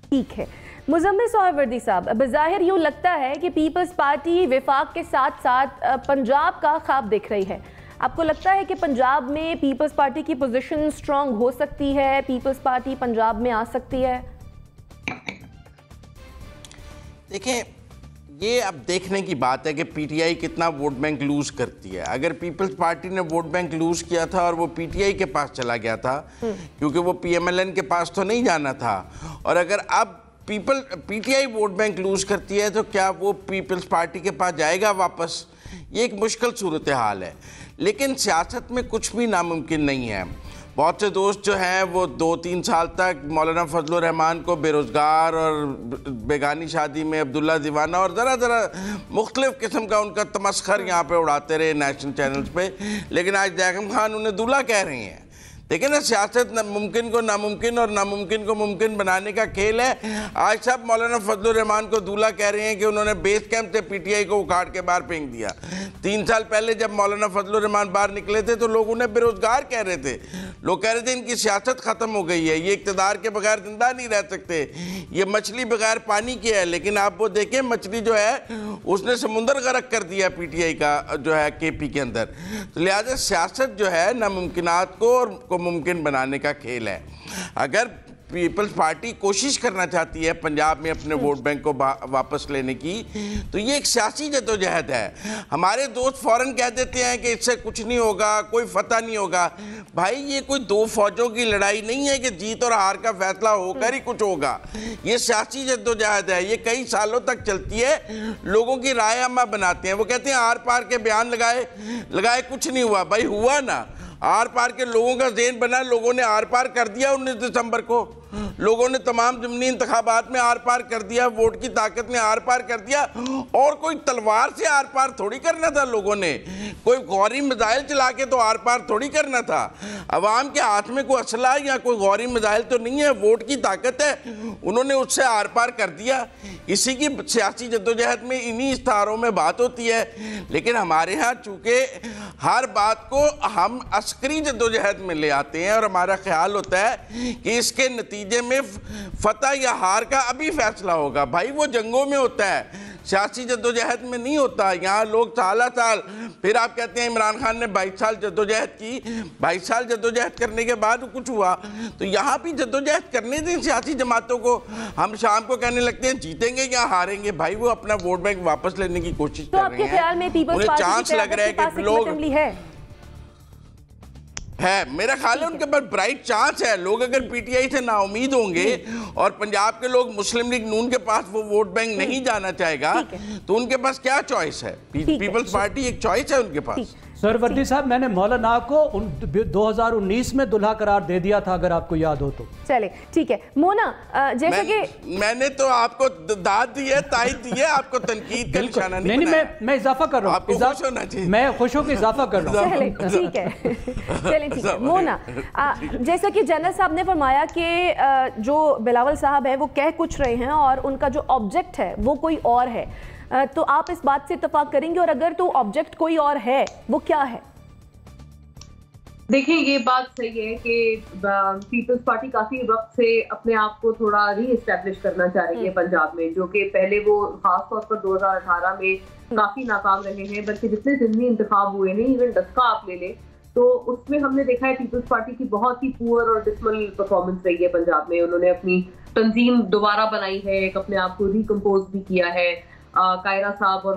ठीक है, मुजम्मिल सोहरावर्दी साहब, बज़ाहिर यूँ लगता है कि पीपल्स पार्टी विफाक के साथ साथ पंजाब का ख्वाब देख रही है। आपको लगता है कि पंजाब में पीपल्स पार्टी की पोजीशन स्ट्रांग हो सकती है, पीपल्स पार्टी पंजाब में आ सकती है? देखिए, ये अब देखने की बात है कि पीटीआई कितना वोट बैंक लूज करती है। अगर पीपल्स पार्टी ने वोट बैंक लूज किया था और वो पीटीआई के पास चला गया था, क्योंकि वो पीएमएलएन के पास तो नहीं जाना था, और अगर अब पीटीआई वोट बैंक लूज करती है तो क्या वो पीपल्स पार्टी के पास जाएगा वापस? ये एक मुश्किल सूरत हाल है। लेकिन सियासत में कुछ भी नामुमकिन नहीं है। बहुत से दोस्त जो हैं वो 2-3 साल तक मौलाना फजलुर रहमान को बेरोज़गार और बेगानी शादी में अब्दुल्ला दीवाना और ज़रा मुख्तलिफ किस्म का उनका तमस्खर यहाँ पे उड़ाते रहे नेशनल चैनल्स पे, लेकिन आज दैगम खान उन्हें दूल्हा कह रही हैं। देखिए ना, सियासत मुमकिन को नामुमकिन और नामुमकिन को मुमकिन बनाने का खेल है। आज सब मौलाना फजलुर रहमान को दूल्हा कह रहे हैं कि उन्होंने बेस कैंप से पीटीआई को उखाड़ के बाहर फेंक दिया। 3 साल पहले जब मौलाना फजलुर रहमान बाहर निकले थे तो लोग उन्हें बेरोजगार कह रहे थे। लोग कह रहे थे इनकी सियासत खत्म हो गई है, ये इक़्तिदार के बगैर जिंदा नहीं रह सकते, ये मछली बगैर पानी की है। लेकिन आप वो देखें, मछली जो है उसने समुंदर गर्क कर दिया पीटीआई का जो है केपी के अंदर। तो लिहाजा सियासत जो है नामुमकिनात को मुमकिन बनाने का खेल है। अगर पीपल्स पार्टी कोशिश करना चाहती है पंजाब में अपने वोट बैंक को वापस लेने की, तो ये एक सियासी जद्दोजहद है। हमारे दोस्त फौरन कह देते हैं कि इससे कुछ नहीं होगा, कोई फतह नहीं होगा। भाई ये कोई 2 फौजों की लड़ाई नहीं है कि जीत और हार का फैसला होकर ही कुछ होगा। ये सियासी जद्दोजहद है, ये कई सालों तक चलती है। लोगों की राय अम्मा बनाते हैं, वो कहते हैं आर पार के बयान लगाए कुछ नहीं हुआ। भाई हुआ ना, आर पार के लोगों का ज़हन बना, लोगों ने आर पार कर दिया। 19 दिसंबर को लोगों ने तमाम ज़मीनी इंतखाबात में आर पार कर दिया, वोट की ताकत ने आर पार कर दिया। और कोई तलवार से आर पार थोड़ी करना था, लोगों ने कोई गौरी मिसाइल चला के तो आर पार थोड़ी करना था। अवाम के हाथ में कोई असला या कोई गौरी मिसाइल तो नहीं है, वोट की ताकत है, उन्होंने उससे आर पार कर दिया। इसी की सियासी जद्दोजहद में इन्हीं इश्तहारों में बात होती है। लेकिन हमारे यहाँ चूँकि हर बात को हम अस्करी जद्दोजहद में ले आते हैं और हमारा ख्याल होता है कि इसके नतीजे में फतह या हार का अभी फैसला होगा। भाई वो जंगों में होता है, सियासी जद्दोजहद में नहीं होता। यहाँ लोग साल फिर आप कहते हैं इमरान खान ने 22 साल जद्दोजहद की, 22 साल जद्दोजहद करने के बाद कुछ हुआ। तो यहाँ भी जद्दोजहद करने दें सियासी जमातों को। हम शाम को कहने लगते हैं जीतेंगे या हारेंगे। भाई वो अपना वोट बैंक वापस लेने की कोशिश कर रहे हैं, उन्हें चांस लग रहा है कि लोग है, मेरा ख्याल है उनके पास ब्राइट चांस है। लोग अगर पीटीआई से नाउमीद होंगे और पंजाब के लोग मुस्लिम लीग नून के पास वो वोट बैंक नहीं जाना चाहेगा, तो उनके पास क्या चॉइस है? पीपल्स पार्टी एक चॉइस है उनके पास। सरवर्दी साहब, मैंने मौलाना को 2019 में दुल्हा करार दे दिया था, अगर आपको याद हो तो। चले ठीक है मोना, जैसे कि मैंने तो आपको दाद दी है, तायद दी है, आपको तनकीद का निशाना नहीं। मैं इजाफा कर रहा हूँ, आपको खुश होना चाहिए। मैं खुश होकर इजाफा कर रहा हूँ। ठीक है चलें ठीक है। मोना, जैसा कि जनरल साहब ने फरमाया कि जो बिलावल साहब है वो कह कुछ रहे हैं और उनका जो ऑब्जेक्ट है वो कोई और है, तो आप इस बात से इत्तेफाक करेंगे? और अगर तो ऑब्जेक्ट कोई और है वो क्या है? देखिए ये बात सही है कि पीपल्स पार्टी काफी वक्त से अपने आप को थोड़ा री एस्टेब्लिश करना चाह रही है पंजाब में, जो कि पहले वो खास तौर पर 2018 में काफी नाकाम रहे हैं। बल्कि जितने ज़िमनी इंतखाब हुए हैं, इवन डस्का आप ले लें, तो उसमें हमने देखा है पीपल्स पार्टी की बहुत ही पुअर और डिसमल परफॉर्मेंस रही है पंजाब में। उन्होंने अपनी तंजीम दोबारा बनाई है, एक अपने आप को रिकम्पोज भी किया है। कायरा साहब और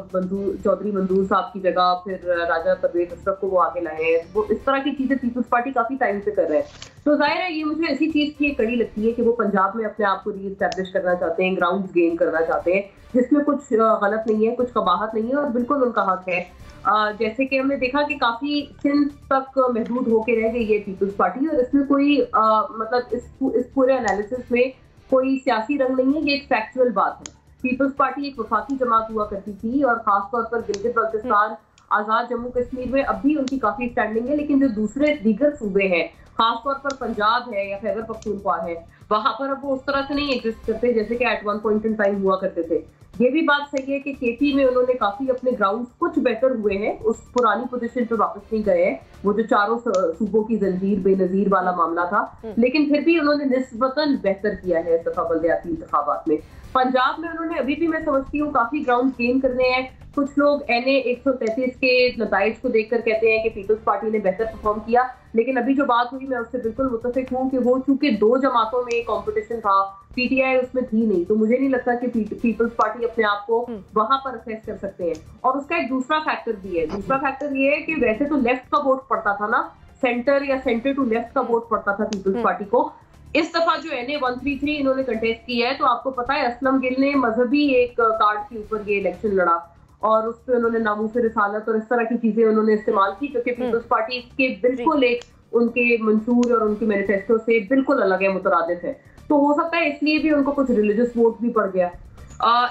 चौधरी मंजूर साहब की जगह फिर राजा परवेज अशरफ को वो आगे लाए हैं। वो इस तरह की चीजें पीपल्स पार्टी काफी टाइम से कर रहे हैं। तो जाहिर है ये मुझे ऐसी चीज की कड़ी लगती है कि वो पंजाब में अपने आप को री एस्टैब्लिश करना चाहते हैं, ग्राउंड गेन करना चाहते हैं, जिसमें कुछ गलत नहीं है, कुछ कबाहत नहीं है और बिल्कुल उनका हक है। जैसे कि हमने देखा कि काफी सिंध तक महदूद होकर रह गई है पीपल्स पार्टी, और इसमें कोई मतलब इस पूरे एनालिसिस में कोई सियासी रंग नहीं है, ये एक फैक्चुअल बात है। पीपल्स पार्टी एक वफाकी जमात हुआ करती थी और खासतौर पर गिलगित बल्तिस्तान, आजाद जम्मू कश्मीर में अब भी उनकी काफी स्टैंडिंग है। लेकिन जो दूसरे दीगर सूबे हैं, खासतौर पर पंजाब है या खैबर पख्तूनख्वा है, वहां पर अब वो उस तरह से नहीं एग्जिस्ट करते जैसे कि at one point in time हुआ करते थे। ये भी बात सही है कि केपी में उन्होंने काफी अपने ग्राउंड कुछ बेहतर हुए हैं, उस पुरानी पोजीशन पे वापस नहीं गए हैं। वो जो चारों सूबों की जंजीर बेनजीर वाला मामला था, लेकिन फिर भी उन्होंने निस्बतन बेहतर किया है इस दफा बल्दियाती इंतखाबात में। पंजाब में उन्होंने अभी भी मैं समझती हूँ काफी ग्राउंड गेन करने हैं। कुछ लोग NA 133 के नताइज को देखकर कहते हैं कि पीपल्स पार्टी ने बेहतर परफॉर्म किया, लेकिन अभी जो बात हुई मैं उससे बिल्कुल मुत्तफिक हूँ कि वो चूंकि 2 जमातों में कंपटीशन था, PTI उसमें थी नहीं, तो मुझे नहीं लगता कि पीपल्स पार्टी अपने आप को वहां पर असेस कर सकते हैं। और उसका एक दूसरा फैक्टर भी है। दूसरा फैक्टर ये है कि वैसे तो लेफ्ट का वोट पड़ता था ना, सेंटर या सेंटर टू लेफ्ट का वोट पड़ता था पीपल्स पार्टी को। इस दफा जो NA 133 इन्होंने कंटेस्ट किया है, तो आपको पता है असलम गिल ने मजहबी एक कार्ड के ऊपर ये इलेक्शन लड़ा और उस पर उन्होंने नामूसे रिसालत और इस तरह की चीजें उन्होंने इस्तेमाल की, क्योंकि पीपल्स पार्टी के बिल्कुल एक उनके मंशूर और उनके मैनिफेस्टो से बिल्कुल अलग है, मुतरादिफ है। तो हो सकता है इसलिए भी उनको कुछ रिलीजियस वोट भी पड़ गया।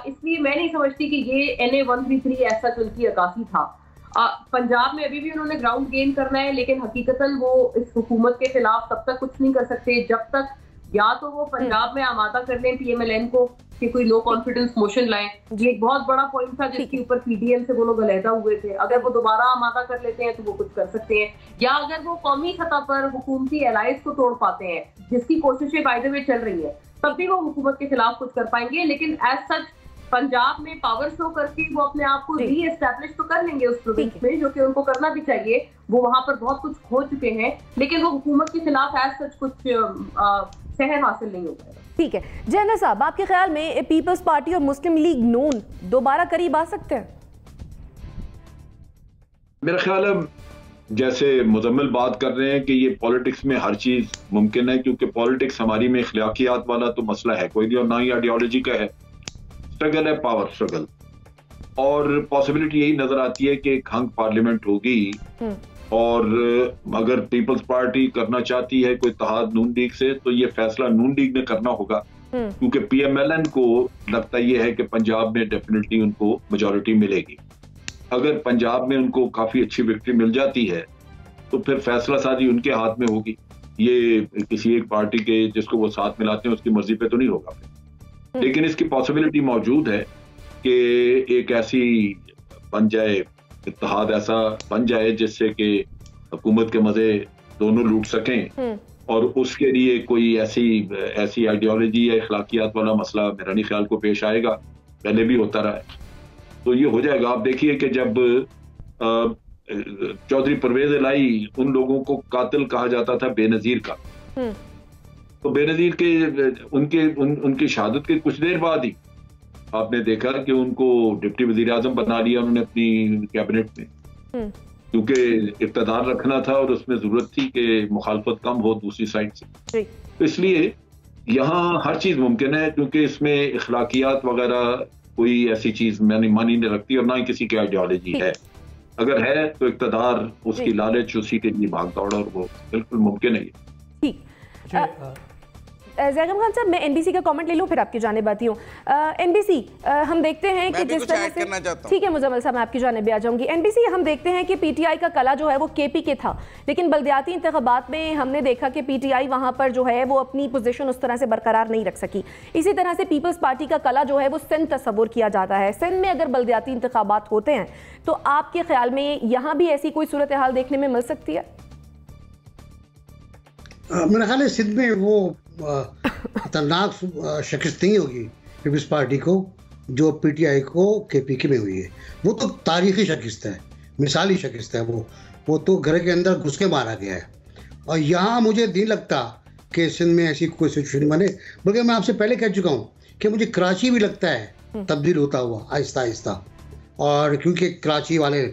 इसलिए मैं नहीं समझती कि ये NA 133 ऐसा उनकी अकासी था। पंजाब में अभी भी उन्होंने ग्राउंड गेन करना है, लेकिन हकीकतन वो इस हुकूमत के खिलाफ तब तक कुछ नहीं कर सकते जब तक या तो वो पंजाब में आमादा कर लें PMLN को कि कोई नो कॉन्फिडेंस मोशन लाएं। ये एक बहुत बड़ा पॉइंट था जिसके ऊपर PDM से वो लोग अलहदा हुए थे। अगर वो दोबारा आमादा कर लेते हैं तो वो कुछ कर सकते हैं, या अगर वो कौमी सतह पर हुकूमती एलाइज को तोड़ पाते हैं, जिसकी कोशिशें बाय द वे चल रही है, तब भी वो हुकूमत के खिलाफ कुछ कर पाएंगे। लेकिन एज सच पंजाब में पावर शो करके वो अपने आप को री एस्टैब्लिश तो कर लेंगे उस प्रोविंस में, जो कि उनको करना भी चाहिए। वो वहां पर बहुत कुछ खो चुके हैं, लेकिन वो हुकूमत के खिलाफ एज सच कुछ शहर हासिल नहीं हो पाएगा। ठीक है जैना साहब, आपके ख्याल में पीपल्स पार्टी और मुस्लिम लीग नून दोबारा करीब आ सकते हैं? मेरा ख्याल है जैसे मुजम्मिल बात कर रहे हैं कि ये पॉलिटिक्स में हर चीज मुमकिन है, क्योंकि पॉलिटिक्स हमारी में अखलाकियात वाला तो मसला है कोई नहीं, और ना ही आइडियोलॉजी का है। स्ट्रगल है, पावर स्ट्रगल, और पॉसिबिलिटी यही नजर आती है कि एक हंग पार्लियामेंट होगी, और अगर पीपल्स पार्टी करना चाहती है कोई इत्तेहाद नून लीग से, तो ये फैसला नून लीग ने करना होगा, क्योंकि PMLN को लगता ये है कि पंजाब में डेफिनेटली उनको मेजॉरिटी मिलेगी। अगर पंजाब में उनको काफी अच्छी विक्ट्री मिल जाती है तो फिर फैसला साजी उनके हाथ में होगी, ये किसी एक पार्टी के जिसको वो साथ मिलाते हैं उसकी मर्जी पे तो नहीं होगा। लेकिन इसकी पॉसिबिलिटी मौजूद है कि एक ऐसी बन जाए, इत्तेहाद ऐसा बन जाए जिससे कि हुकूमत के मजे दोनों लूट सकें, और उसके लिए कोई ऐसी आइडियोलॉजी या इखलाकियात वाला मसला मेरा नहीं ख्याल को पेश आएगा, पहले भी होता रहा है, तो ये हो जाएगा। आप देखिए कि जब चौधरी परवेज इलाही उन लोगों को कातिल कहा जाता था बेनजीर का, तो बेनजीर के उनकी शहादत के कुछ देर बाद ही आपने देखा कि उनको डिप्टी वजीर आजम बना लिया उन्होंने अपनी कैबिनेट में, क्योंकि इक़्तिदार रखना था और उसमें जरूरत थी कि मुखालफत कम हो दूसरी साइड से। तो इसलिए यहाँ हर चीज मुमकिन है, क्योंकि इसमें इखलाकियात वगैरह कोई ऐसी चीज मैंने मानी नहीं रखती, और ना ही किसी की आइडियोलॉजी है। अगर है तो इक़्तिदार, उसकी लालच, उसी के लिए भाग दौड़, और वो बिल्कुल मुमकिन है। ठीक ज़ैगम खान साहब, मैं NBC का कमेंट ले लूँ फिर आपकी जानिब आती हूँ। NBC हम देखते हैं कि जिस तरह से, ठीक है मुजम्मिल साहब मैं आपकी जानिब भी आ जाऊँगी। NBC हम देखते हैं कि PTI का कला जो है वो KP के था, लेकिन बल्दियाती इंतखाबात में हमने देखा कि PTI वहाँ पर जो है वो अपनी पोजीशन उस तरह से बरकरार नहीं रख सकी। इसी तरह से पीपल्स पार्टी का कला जो है वो सिंध तस्वुर किया जाता है। सिंध में अगर बल्दियाती इंतखाबात होते हैं तो आपके ख्याल में यहाँ भी ऐसी कोई सूरत हाल देखने में मिल सकती है? मेरा ख्याल है सिंध में वो खतरनाक शिकस्त नहीं होगी पीपल्स पार्टी को जो PTI को KP में हुई है। वो तो तारीखी शिकस्त है, मिसाली शिकस्त है। वो तो घर के अंदर घुस के मारा गया है, और यहाँ मुझे नहीं लगता कि सिंध में ऐसी कोई सिचुएशन बने। बल्कि मैं आपसे पहले कह चुका हूँ कि मुझे कराची भी लगता है तब्दील होता हुआ आहिस्ता आहिस्ता, और क्योंकि कराची वाले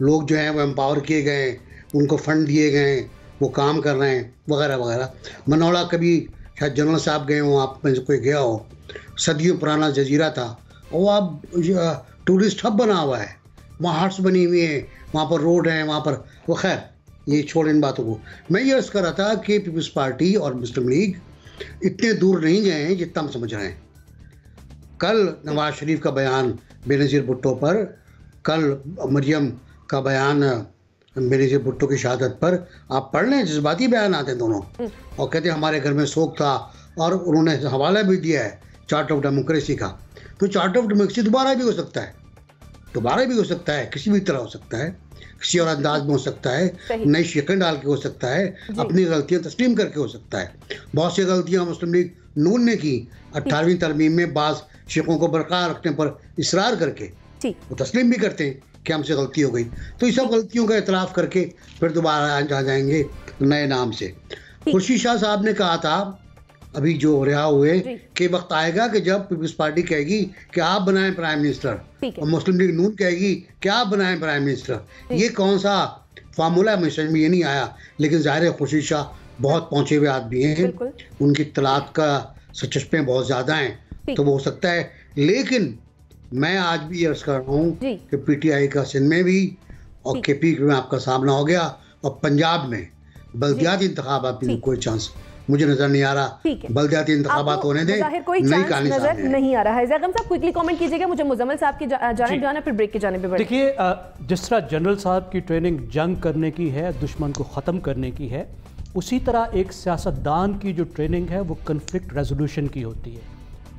लोग जो हैं वो एम्पावर किए गए, उनको फंड दिए गए, वो काम कर रहे हैं वगैरह वगैरह। मनौला कभी शायद जनरल साहब गए हो, आप में से कोई गया हो, सदियों पुराना जजीरा था, और वो अब टूरिस्ट हब बना हुआ है, वहाँ हट्स बनी हुई हैं, वहाँ पर रोड हैं, वहाँ पर वो। खैर ये छोड़ इन बातों को। मैं ये अर्ज़ कर रहा था कि पीपल्स पार्टी और मुस्लिम लीग इतने दूर नहीं गए हैं जितना हम समझ रहे हैं। कल नवाज शरीफ का बयान बेनज़ीर भुट्टो पर, कल मरियम का बयान बेनज़ीर भुट्टो की शहादत पर आप पढ़ लें, जज्बाती बयान आते हैं दोनों, और कहते हैं हमारे घर में शोक था, और उन्होंने हवाला भी दिया है चार्ट ऑफ डेमोक्रेसी का। तो चार्ट ऑफ डेमोक्रेसी दोबारा भी हो सकता है, दोबारा भी हो सकता है, किसी भी तरह हो सकता है, किसी और अंदाज में हो सकता है, नई शक्ल डाल के हो सकता है, अपनी गलतियां तस्लीम करके हो सकता है। बहुत सी गलतियां मुस्लिम लीग नून ने की 18वीं तरमीम में, बाज़ शिकों को बरकरार रखने पर इसरार करके वो तस्लीम भी करते हैं कि हमसे गलती हो गई। तो इस सब गलतियों का इतराफ़ करके फिर दोबारा आ जाएंगे नए नाम से। खुर्शीद शाह साहब ने कहा था अभी जो रिहा हुए कि वक्त आएगा कि जब पीपल्स पार्टी कहेगी कि आप बनाएं प्राइम मिनिस्टर, और मुस्लिम लीग नून कहेगी कि आप बनाएं प्राइम मिनिस्टर। ये कौन सा फार्मूला है, समझ में ये नहीं आया। लेकिन ज़ाहिर है खुर्शीद शाह बहुत पहुँचे हुए आदमी हैं, उनकी तलात का सचस्पे बहुत ज़्यादा हैं, तो वो हो सकता है। लेकिन मैं आज भी अर्ज कर रहा हूँ कि PTI का सिंध में भी और KP में आपका सामना हो गया, और पंजाब में बल्दियाती इंतखाबात में कोई चांस मुझे नजर नहीं आ रहा। बल्दियाती इंतखाबात होने दें, नई कहानी नजर नहीं आ रहा है। ज़ैगम साहब क्विकली कमेंट कीजिएगा, मुझे मुजम्मिल साहब की जानिब जाना, फिर ब्रेक की जानिब बढ़े। देखिए, जिस तरह जनरल साहब की ट्रेनिंग जंग करने की है, दुश्मन को ख़त्म करने की है, उसी तरह एक सियासतदान की जो ट्रेनिंग है वो कन्फ्लिक्ट रेजोल्यूशन की होती है,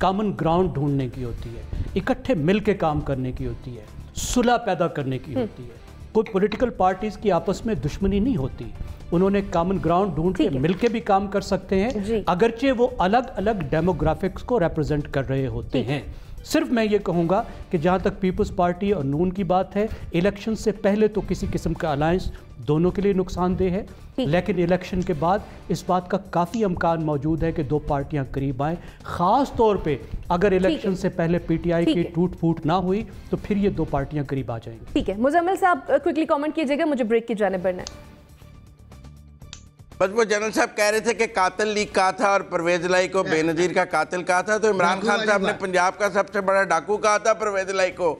कॉमन ग्राउंड ढूंढने की होती है, इकट्ठे मिल के काम करने की होती है, सुलह पैदा करने की होती है। कोई पॉलिटिकल पार्टीज की आपस में दुश्मनी नहीं होती, उन्होंने कॉमन ग्राउंड ढूंढ के मिलके भी काम कर सकते हैं, अगरचे वो अलग अलग डेमोग्राफिक्स को रिप्रेजेंट कर रहे होते हैं। सिर्फ मैं ये कहूँगा कि जहाँ तक पीपल्स पार्टी और नून की बात है, इलेक्शन से पहले तो किसी किस्म का अलायंस दोनों के लिए नुकसानदेह है, लेकिन इलेक्शन के बाद इस बात का काफ़ी इम्कान मौजूद है कि दो पार्टियां करीब आएँ। ख़ास तौर पे अगर इलेक्शन से पहले पीटीआई की टूट फूट ना हुई तो फिर ये दो पार्टियां करीब आ जाएंगी। ठीक है, मुजम्मिल साहब क्विकली कमेंट कीजिएगा, मुझे ब्रेक की जानिब बढ़ना है। बस वो जनरल साहब कह रहे थे कि कातिल लीग कहा था और परवेज इलाही को बेनजीर का कातिल कहा था, तो इमरान खान साहब ने पंजाब का सबसे बड़ा डाकू कहा था परवेज इलाही को,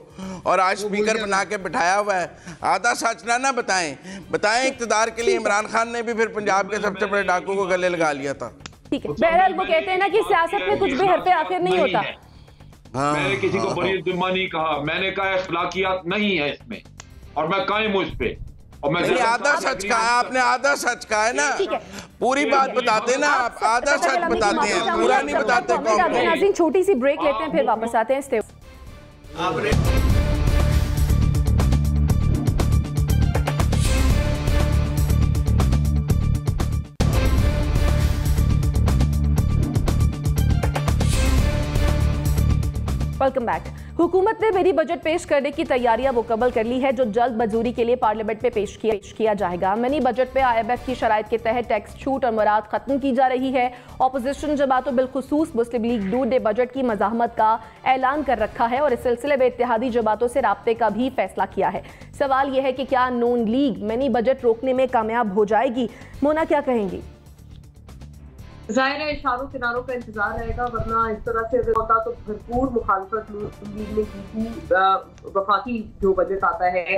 और आज स्पीकर बना के बिठाया हुआ है। आधा सच ना बताएं इक़्तिदार के लिए इमरान खान ने भी फिर पंजाब के सबसे बड़े डाकू को गले लगा लिया था। ठीक है, बहरहाल वो कहते हैं ना कि सियासत में कुछ भी हरफे आखिर नहीं होता। मैंने किसी को बड़ी जिम्मा नहीं कहा, मैंने कहा अखलाकियात नहीं है इसमें, और मैं कायम हूं इस पे। और मैं आधा सच कहा, आपने आधा सच कहा है ना, पूरी बात बताते ना आप, आधा सच बताते हैं, पूरा नहीं बताते। नाज़रीन छोटी सी ब्रेक लेते हैं, फिर वापस आते हैं। Stay welcome back. हुकूमत ने मिनी बजट पेश करने की तैयारियां मुकम्मल कर ली है, जो जल्द मंजूरी के लिए पार्लियामेंट में पेश किया जाएगा। मिनी बजट में IMF की शराइत के तहत टैक्स छूट और मुराद खत्म की जा रही है। ऑपोजिशन जमातों बिलखुसूस मुस्लिम लीग नून ने बजट की मज़ाहमत का ऐलान कर रखा है और इस सिलसिले में इत्तेहादी जमातों से राब्ते का भी फैसला किया है। सवाल यह है कि क्या नून लीग मिनी बजट रोकने में कामयाब हो जाएगी? मोना, क्या कहेंगी? जाहिर है इशारों किनारों का इंतजार रहेगा, वरना इस तरह से अगर होता तो भरपूर मुखालफत लीग ने की थी। वफाकी जो बजट आता है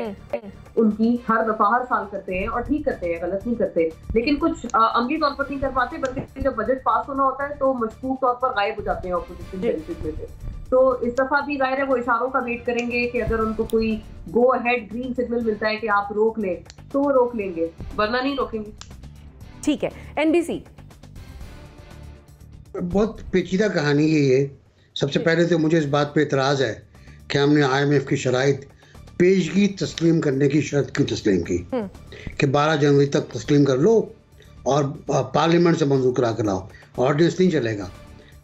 उनकी हर दफा हर साल करते हैं और ठीक करते हैं, गलत नहीं करते, लेकिन कुछ अमली तौर पर नहीं कर पाते, बल्कि जब बजट पास होना होता है तो मशकूक तौर पर गायब हो जाते हैं ऑपोजिशन बेनिफिट में से। तो इस दफा भी जाहिर है वो इशारों का वेट करेंगे कि अगर उनको कोई गो अहेड ग्रीन सिग्नल मिलता है कि आप रोक लें तो वो रोक लेंगे, वरना नहीं रोकेंगे। ठीक है, NBC बहुत पेचीदा कहानी है ये। सबसे पहले तो मुझे इस बात पे इतराज़ है कि हमने IMF की शराइत पेशगी तस्लीम करने की शर्त क्यों तस्लीम की कि 12 जनवरी तक तस्लीम कर लो और पार्लियामेंट से मंजूर करा कर लाओ, ऑर्डिनेंस नहीं चलेगा।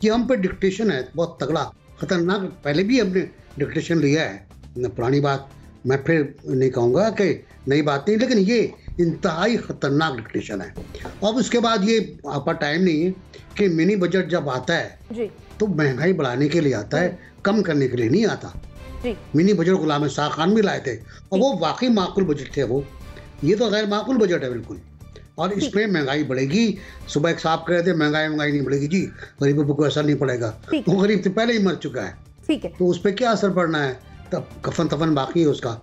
ये हम पे डिक्टेशन है, बहुत तगड़ा ख़तरनाक। पहले भी हमने डिक्टेशन लिया है, पुरानी बात मैं फिर नहीं कहूँगा कि नई बात नहीं, लेकिन ये इंतहाई ख़तरनाक डिक्टेशन है। अब उसके बाद ये आपका टाइम नहीं है कि मिनी बजट जब आता है तो महंगाई बढ़ाने के लिए आता है, कम करने के लिए नहीं आता। मिनी बजट गुलाम शाह खान भी लाए थे और वो वाकई माकूल बजट थे वो। ये तो गैर माकूल बजट है बिल्कुल, और इसमें महंगाई बढ़ेगी। सुबह एक साहब कह रहे थे महंगाई नहीं बढ़ेगी जी, गरीबों को असर नहीं पड़ेगा, वो गरीब तो पहले ही मर चुका है, तो उस पर क्या असर पड़ना है, तब कफन तफन बाकी है उसका।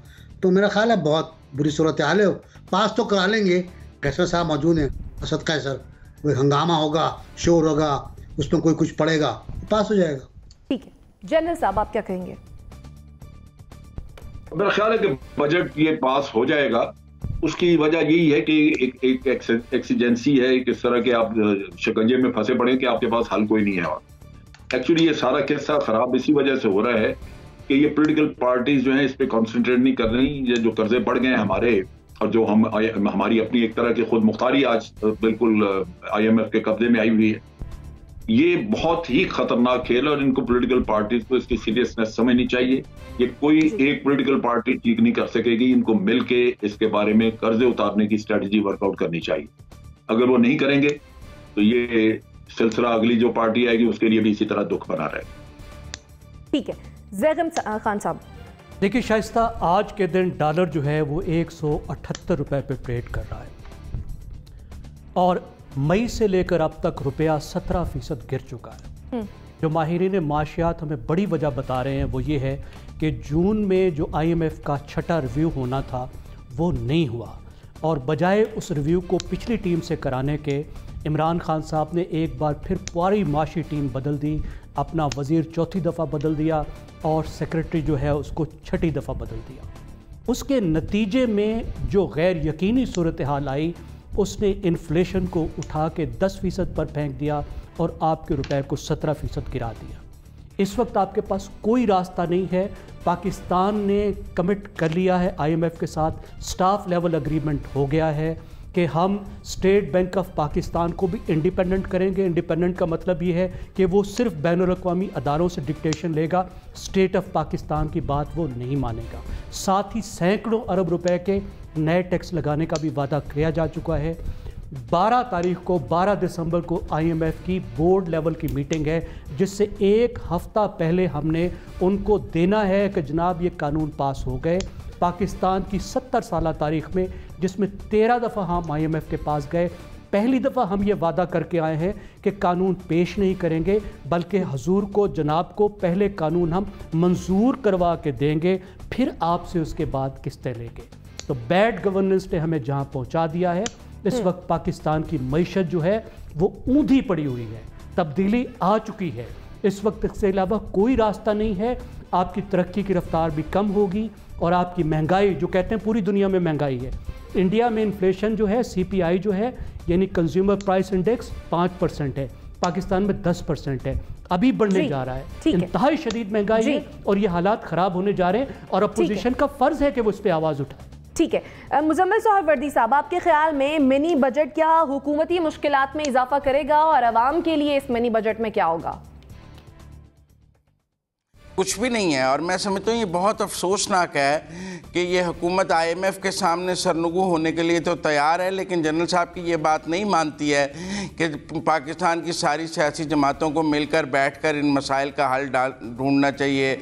तो मेरा ख्याल है बहुत बुरी सूरत हाल है। पास तो करा लेंगे, कैसर साहब मौजूद हैं, असद कैसर, कोई हंगामा होगा, शोर होगा, उसमें कोई कुछ पड़ेगा, पास हो जाएगा। ठीक है, जनरल साहब आप क्या कहेंगे? मेरा ख्याल है कि बजट ये पास हो जाएगा। उसकी वजह यही है कि एक एक्सीजेंसी है, एक इस तरह के आप शिकंजे में फंसे पड़े कि आपके पास हल कोई नहीं है। और एक्चुअली ये सारा किस्सा खराब इसी वजह से हो रहा है कि ये पॉलिटिकल पार्टीज जो हैं इस पे कंसंट्रेट नहीं कर रही। ये जो कर्जे बढ़ गए हैं हमारे, और जो हमारी अपनी एक तरह की खुद मुख्तारी आज बिल्कुल IMF के कब्जे में आई हुई है, ये बहुत ही खतरनाक खेल है और इनको पॉलिटिकल पार्टीज को इसकी सीरियसनेस समझनी चाहिए। ये कोई एक पॉलिटिकल पार्टी ठीक नहीं कर सकेगी, इनको मिलके इसके बारे में कर्जे उतारने की स्ट्रेटजी वर्कआउट करनी चाहिए। अगर वो नहीं करेंगे तो ये सिलसिला अगली जो पार्टी आएगी उसके लिए भी इसी तरह दुख बना रहेगा। ठीक है, ज़ैगम खान साहब। देखिए शाइस्ता, आज के दिन डॉलर जो है वो 178 रुपए पे ट्रेड कर रहा है और मई से लेकर अब तक रुपया 17% गिर चुका है। जो माहिरीन माशियात हमें बड़ी वजह बता रहे हैं वो ये है कि जून में जो IMF का छठा रिव्यू होना था वो नहीं हुआ और बजाय उस रिव्यू को पिछली टीम से कराने के इमरान खान साहब ने एक बार फिर पूरी माशी टीम बदल दी, अपना वज़ीर चौथी दफ़ा बदल दिया और सेक्रेटरी जो है उसको छठी दफ़ा बदल दिया। उसके नतीजे में जो गैर यकीनी सूरत हाल आई, उसने इन्फ्लेशन को उठा के 10% पर फेंक दिया और आपके रुपए को 17% गिरा दिया। इस वक्त आपके पास कोई रास्ता नहीं है। पाकिस्तान ने कमिट कर लिया है IMF के साथ, स्टाफ लेवल एग्रीमेंट हो गया है कि हम स्टेट बैंक ऑफ पाकिस्तान को भी इंडिपेंडेंट करेंगे। इंडिपेंडेंट का मतलब ये है कि वो सिर्फ बैनुल-अक़वामी अदारों से डिक्टेशन लेगा, स्टेट ऑफ पाकिस्तान की बात वो नहीं मानेगा। साथ ही सैकड़ों अरब रुपए के नए टैक्स लगाने का भी वादा किया जा चुका है। 12 दिसंबर को IMF की बोर्ड लेवल की मीटिंग है, जिससे एक हफ्ता पहले हमने उनको देना है कि जनाब ये कानून पास हो गए। पाकिस्तान की 70 साल तारीख में, जिसमें 13 दफ़ा हम IMF के पास गए, पहली दफ़ा हम ये वादा करके आए हैं कि कानून पेश नहीं करेंगे, बल्कि हजूर को, जनाब को पहले कानून हम मंजूर करवा के देंगे, फिर आपसे उसके बाद किस्तें लेंगे। तो बैड गवर्नेंस ने हमें जहाँ पहुँचा दिया है। इस वक्त पाकिस्तान की मईशत जो है वो ऊंधी पड़ी हुई है, तब्दीली आ चुकी है। इस वक्त इसके अलावा कोई रास्ता नहीं है। आपकी तरक्की की रफ्तार भी कम होगी और आपकी महंगाई, जो कहते हैं पूरी दुनिया में महंगाई है, इंडिया में इन्फ्लेशन जो है CPI जो है यानी कंज्यूमर प्राइस इंडेक्स 5% है, पाकिस्तान में 10% है, अभी बढ़ने जा रहा है। इंतहाई शदीद महंगाई है और ये हालात ख़राब होने जा रहे हैं और अपोजिशन का फ़र्ज़ है कि वो इस पर आवाज़ उठाए। ठीक है, मुजम्मिल सोहरावर्दी साहब, आपके ख्याल में मिनी बजट क्या हुकूमती मुश्किलात में इजाफा करेगा और अवाम के लिए इस मिनी बजट में क्या होगा? कुछ भी नहीं है। और मैं समझता हूँ ये बहुत अफसोसनाक है कि ये हुकूमत IMF के सामने सरनगू होने के लिए तो तैयार है, लेकिन जनरल साहब की ये बात नहीं मानती है कि पाकिस्तान की सारी सियासी जमातों को मिलकर बैठकर इन मसाइल का हल ढूंढना चाहिए,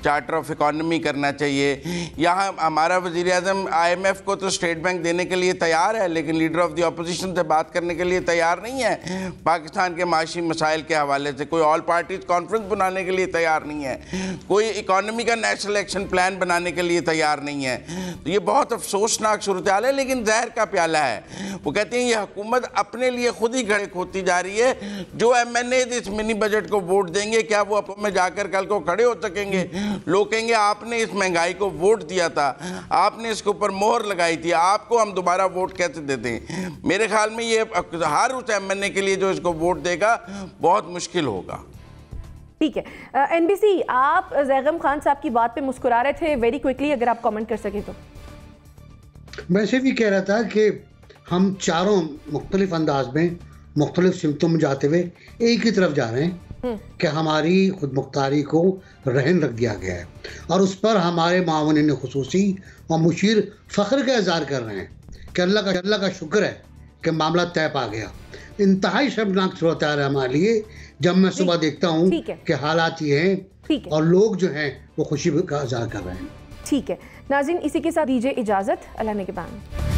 चार्टर ऑफ इकॉनमी करना चाहिए। यहाँ हमारा वज़ीर आज़म IMF को तो स्टेट बैंक देने के लिए तैयार है, लेकिन लीडर ऑफ द अपोजिशन से बात करने के लिए तैयार नहीं है। पाकिस्तान के माशी मसाइल के हवाले से कोई ऑल पार्टीज कॉन्फ्रेंस बनाने के लिए तैयार नहीं है, कोई इकोनॉमी का नेशनल एक्शन प्लान बनाने के लिए तैयार नहीं है। तो ये बहुत अफसोसनाक सूरत हाल है, लेकिन जहर का प्याला है। वो कहते हैं ये हुकूमत अपने लिए खुद ही घड़े खोती जा रही है। जो MNA इस मिनी बजट को वोट देंगे, क्या वो अब में जाकर कल को खड़े हो सकेंगे? लोग कहेंगे आपने इस महंगाई को वोट दिया था, आपने इसके ऊपर मोहर लगाई थी, आपको हम दोबारा वोट कैसे देते हैं? मेरे ख्याल में ये हर उस MNA के लिए जो इसको वोट देगा बहुत मुश्किल होगा। ठीक है, NBC, आप ज़ैगम खान साहब की बात पे मुस्कुरा रहे थे, वेरी क्विकली अगर आप कमेंट कर सके तो। मैं सिर्फ ये कह रहा था कि हम चारों मुख्तलिफ अंदाज में मुख्तलिफ सिमतों में जाते हुए एक ही तरफ जा रहे हैं कि हमारी खुद मुख्तारी को रहन रख दिया गया है और उस पर हमारे मावनिन खुसूसी और मुशीर फ़ख्र का इज़हार कर रहे हैं कि अल्लाह का शुक्र है कि मामला तय पा गया। इंतहाई शर्मनाक सूरत है हमारे लिए जब मैं सुबह देखता हूँ कि हालात ये हैं और लोग जो हैं वो खुशी का इज़हार कर रहे हैं। ठीक है नाज़रीन, इसी के साथ दीजिए इजाज़त। अल्लाह ने के बाद।